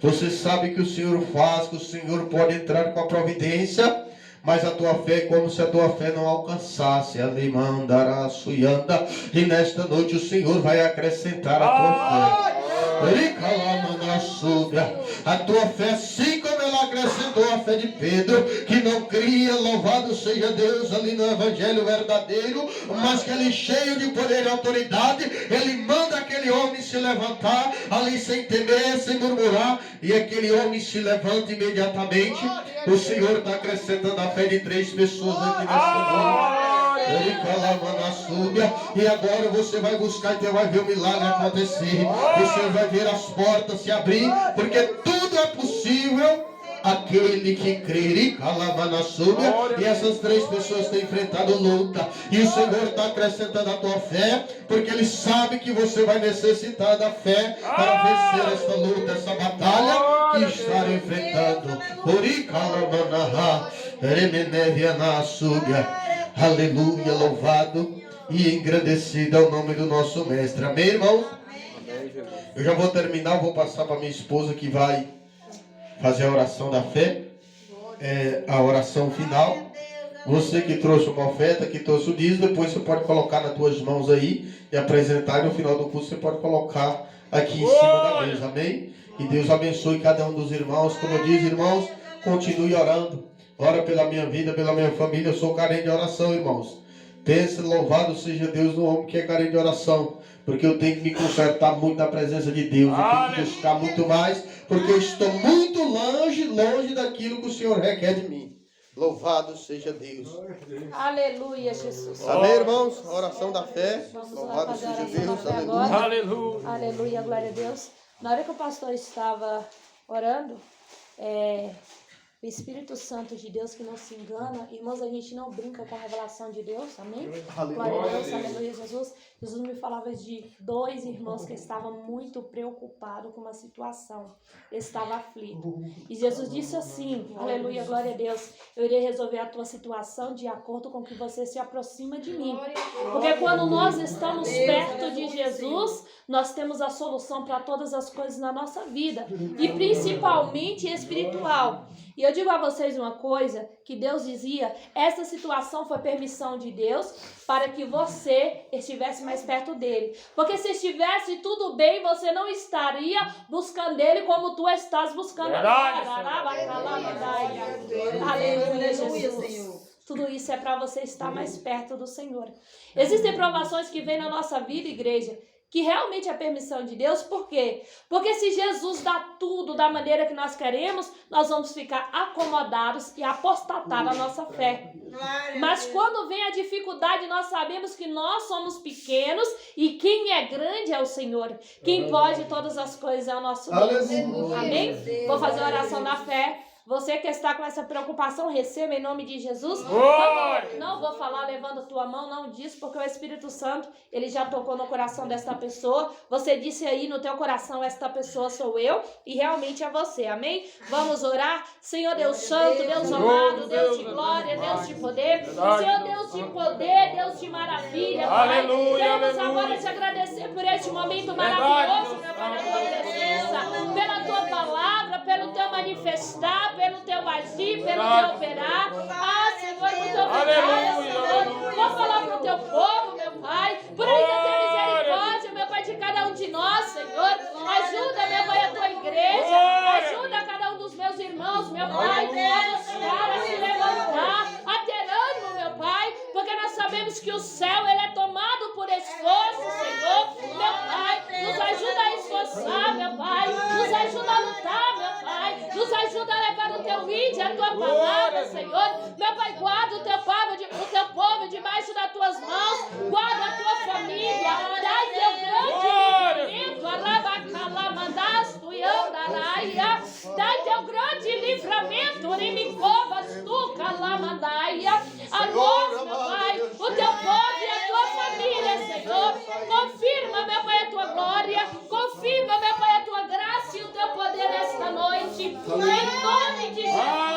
Você sabe que o Senhor faz, que o Senhor pode entrar com a providência, mas a tua fé é como se a tua fé não alcançasse. E nesta noite o Senhor vai acrescentar a tua fé. A tua fé, assim como ela acrescentou a fé de Pedro, que não cria, louvado seja Deus, ali no Evangelho verdadeiro, mas que ele cheio de poder e autoridade, ele manda aquele homem se levantar, ali sem temer, sem murmurar, e aquele homem se levanta imediatamente. O Senhor está acrescentando a fé de 3 pessoas aqui nessa noite. Ele calava na súbia. E agora você vai buscar e vai ver o milagre acontecer. Você vai ver as portas se abrir, porque tudo é possível aquele que crer. E calava na súbia. E essas 3 pessoas têm enfrentado luta, e o Senhor está acrescentando a tua fé, porque Ele sabe que você vai necessitar da fé para vencer esta luta, essa batalha que está enfrentando. Ori calava na remenevia na súbia. Aleluia, louvado e engrandecido é o nome do nosso mestre. Amém, irmãos? Eu já vou terminar, vou passar para minha esposa que vai fazer a oração da fé, a oração final. Você que trouxe uma oferta, que trouxe o dízimo, depois você pode colocar nas tuas mãos aí e apresentar, e no final do curso você pode colocar aqui em cima da mesa. Amém? E Deus abençoe cada um dos irmãos. Como eu disse, irmãos, continue orando. Ora pela minha vida, pela minha família. Eu sou carente de oração, irmãos. Pense, louvado seja Deus no homem que é carente de oração. Porque eu tenho que me consertar muito na presença de Deus. Eu tenho que buscar muito mais, porque eu estou muito longe daquilo que o Senhor requer de mim. Louvado seja Deus. Aleluia, Jesus. Amém, irmãos? A oração da fé. Vamos lá Louvado fazer a seja oração da Deus. fé Aleluia. agora. Aleluia. Aleluia, glória a Deus. Na hora que o pastor estava orando, o Espírito Santo de Deus que não se engana, irmãos, a gente não brinca com a revelação de Deus, amém? Glória a Deus, aleluia, Jesus. Jesus me falava de 2 irmãos que estavam muito preocupados com uma situação, estava aflito. E Jesus disse assim, aleluia, glória a Deus, eu irei resolver a tua situação de acordo com que você se aproxima de mim. Porque quando nós estamos perto de Jesus, nós temos a solução para todas as coisas na nossa vida, e principalmente espiritual. E eu digo a vocês uma coisa, que Deus dizia, essa situação foi permissão de Deus para que você estivesse mais perto dele. Porque se estivesse tudo bem, você não estaria buscando ele como tu estás buscando agora. Aleluia, Jesus. Tudo isso é para você estar mais perto do Senhor. Existem provações que vêm na nossa vida, igreja, que realmente é permissão de Deus. Por quê? Porque se Jesus dá tudo da maneira que nós queremos, nós vamos ficar acomodados e apostatar na nossa fé. Mas quando vem a dificuldade, nós sabemos que nós somos pequenos e quem é grande é o Senhor. Quem pode todas as coisas é o nosso Deus. Amém? Vou fazer a oração da fé. Você que está com essa preocupação, receba em nome de Jesus. Não vou falar levando tua mão, não disso, porque o Espírito Santo, ele já tocou no coração desta pessoa. Você disse aí no teu coração, esta pessoa sou eu, e realmente é você, amém? Vamos orar. Senhor Deus Santo, Deus amado, Deus de glória, Deus de poder. Senhor Deus de poder, Deus de maravilha, Pai. Queremos agora te agradecer por este momento maravilhoso, meu Pai, na tua presença, pela tua palavra, pelo teu manifestar, pelo teu agir, pelo teu operar. Senhor, muito obrigada, Senhor. Vou falar para o teu povo, meu Pai, por ainda ter misericórdia, meu Pai, de cada um de nós, Senhor. Ajuda, meu Pai, a tua igreja. Ajuda cada um dos meus irmãos, meu Pai, a buscar, a se levantar, a ter ânimo, meu Pai, porque nós sabemos que o céu, ele é tomado por esforço, Senhor. Meu Pai, nos ajuda a esforçar, meu Pai. Nos ajuda a lutar, meu Pai. Nos ajuda a levar o teu vídeo, a tua palavra, Senhor. Meu Pai, guarda o teu povo debaixo das tuas mãos. Guarda a tua família. Dai teu grande livramento. Arabacalamandastu e andaraia. Dai teu grande livramento. Rimicovas tu calamandaia. A nós, meu Pai, o teu povo e a tua família, Senhor. Confirma, meu Pai, a tua glória. Confirma, meu Pai, a tua graça e o teu poder esta noite. Em nome de Jesus.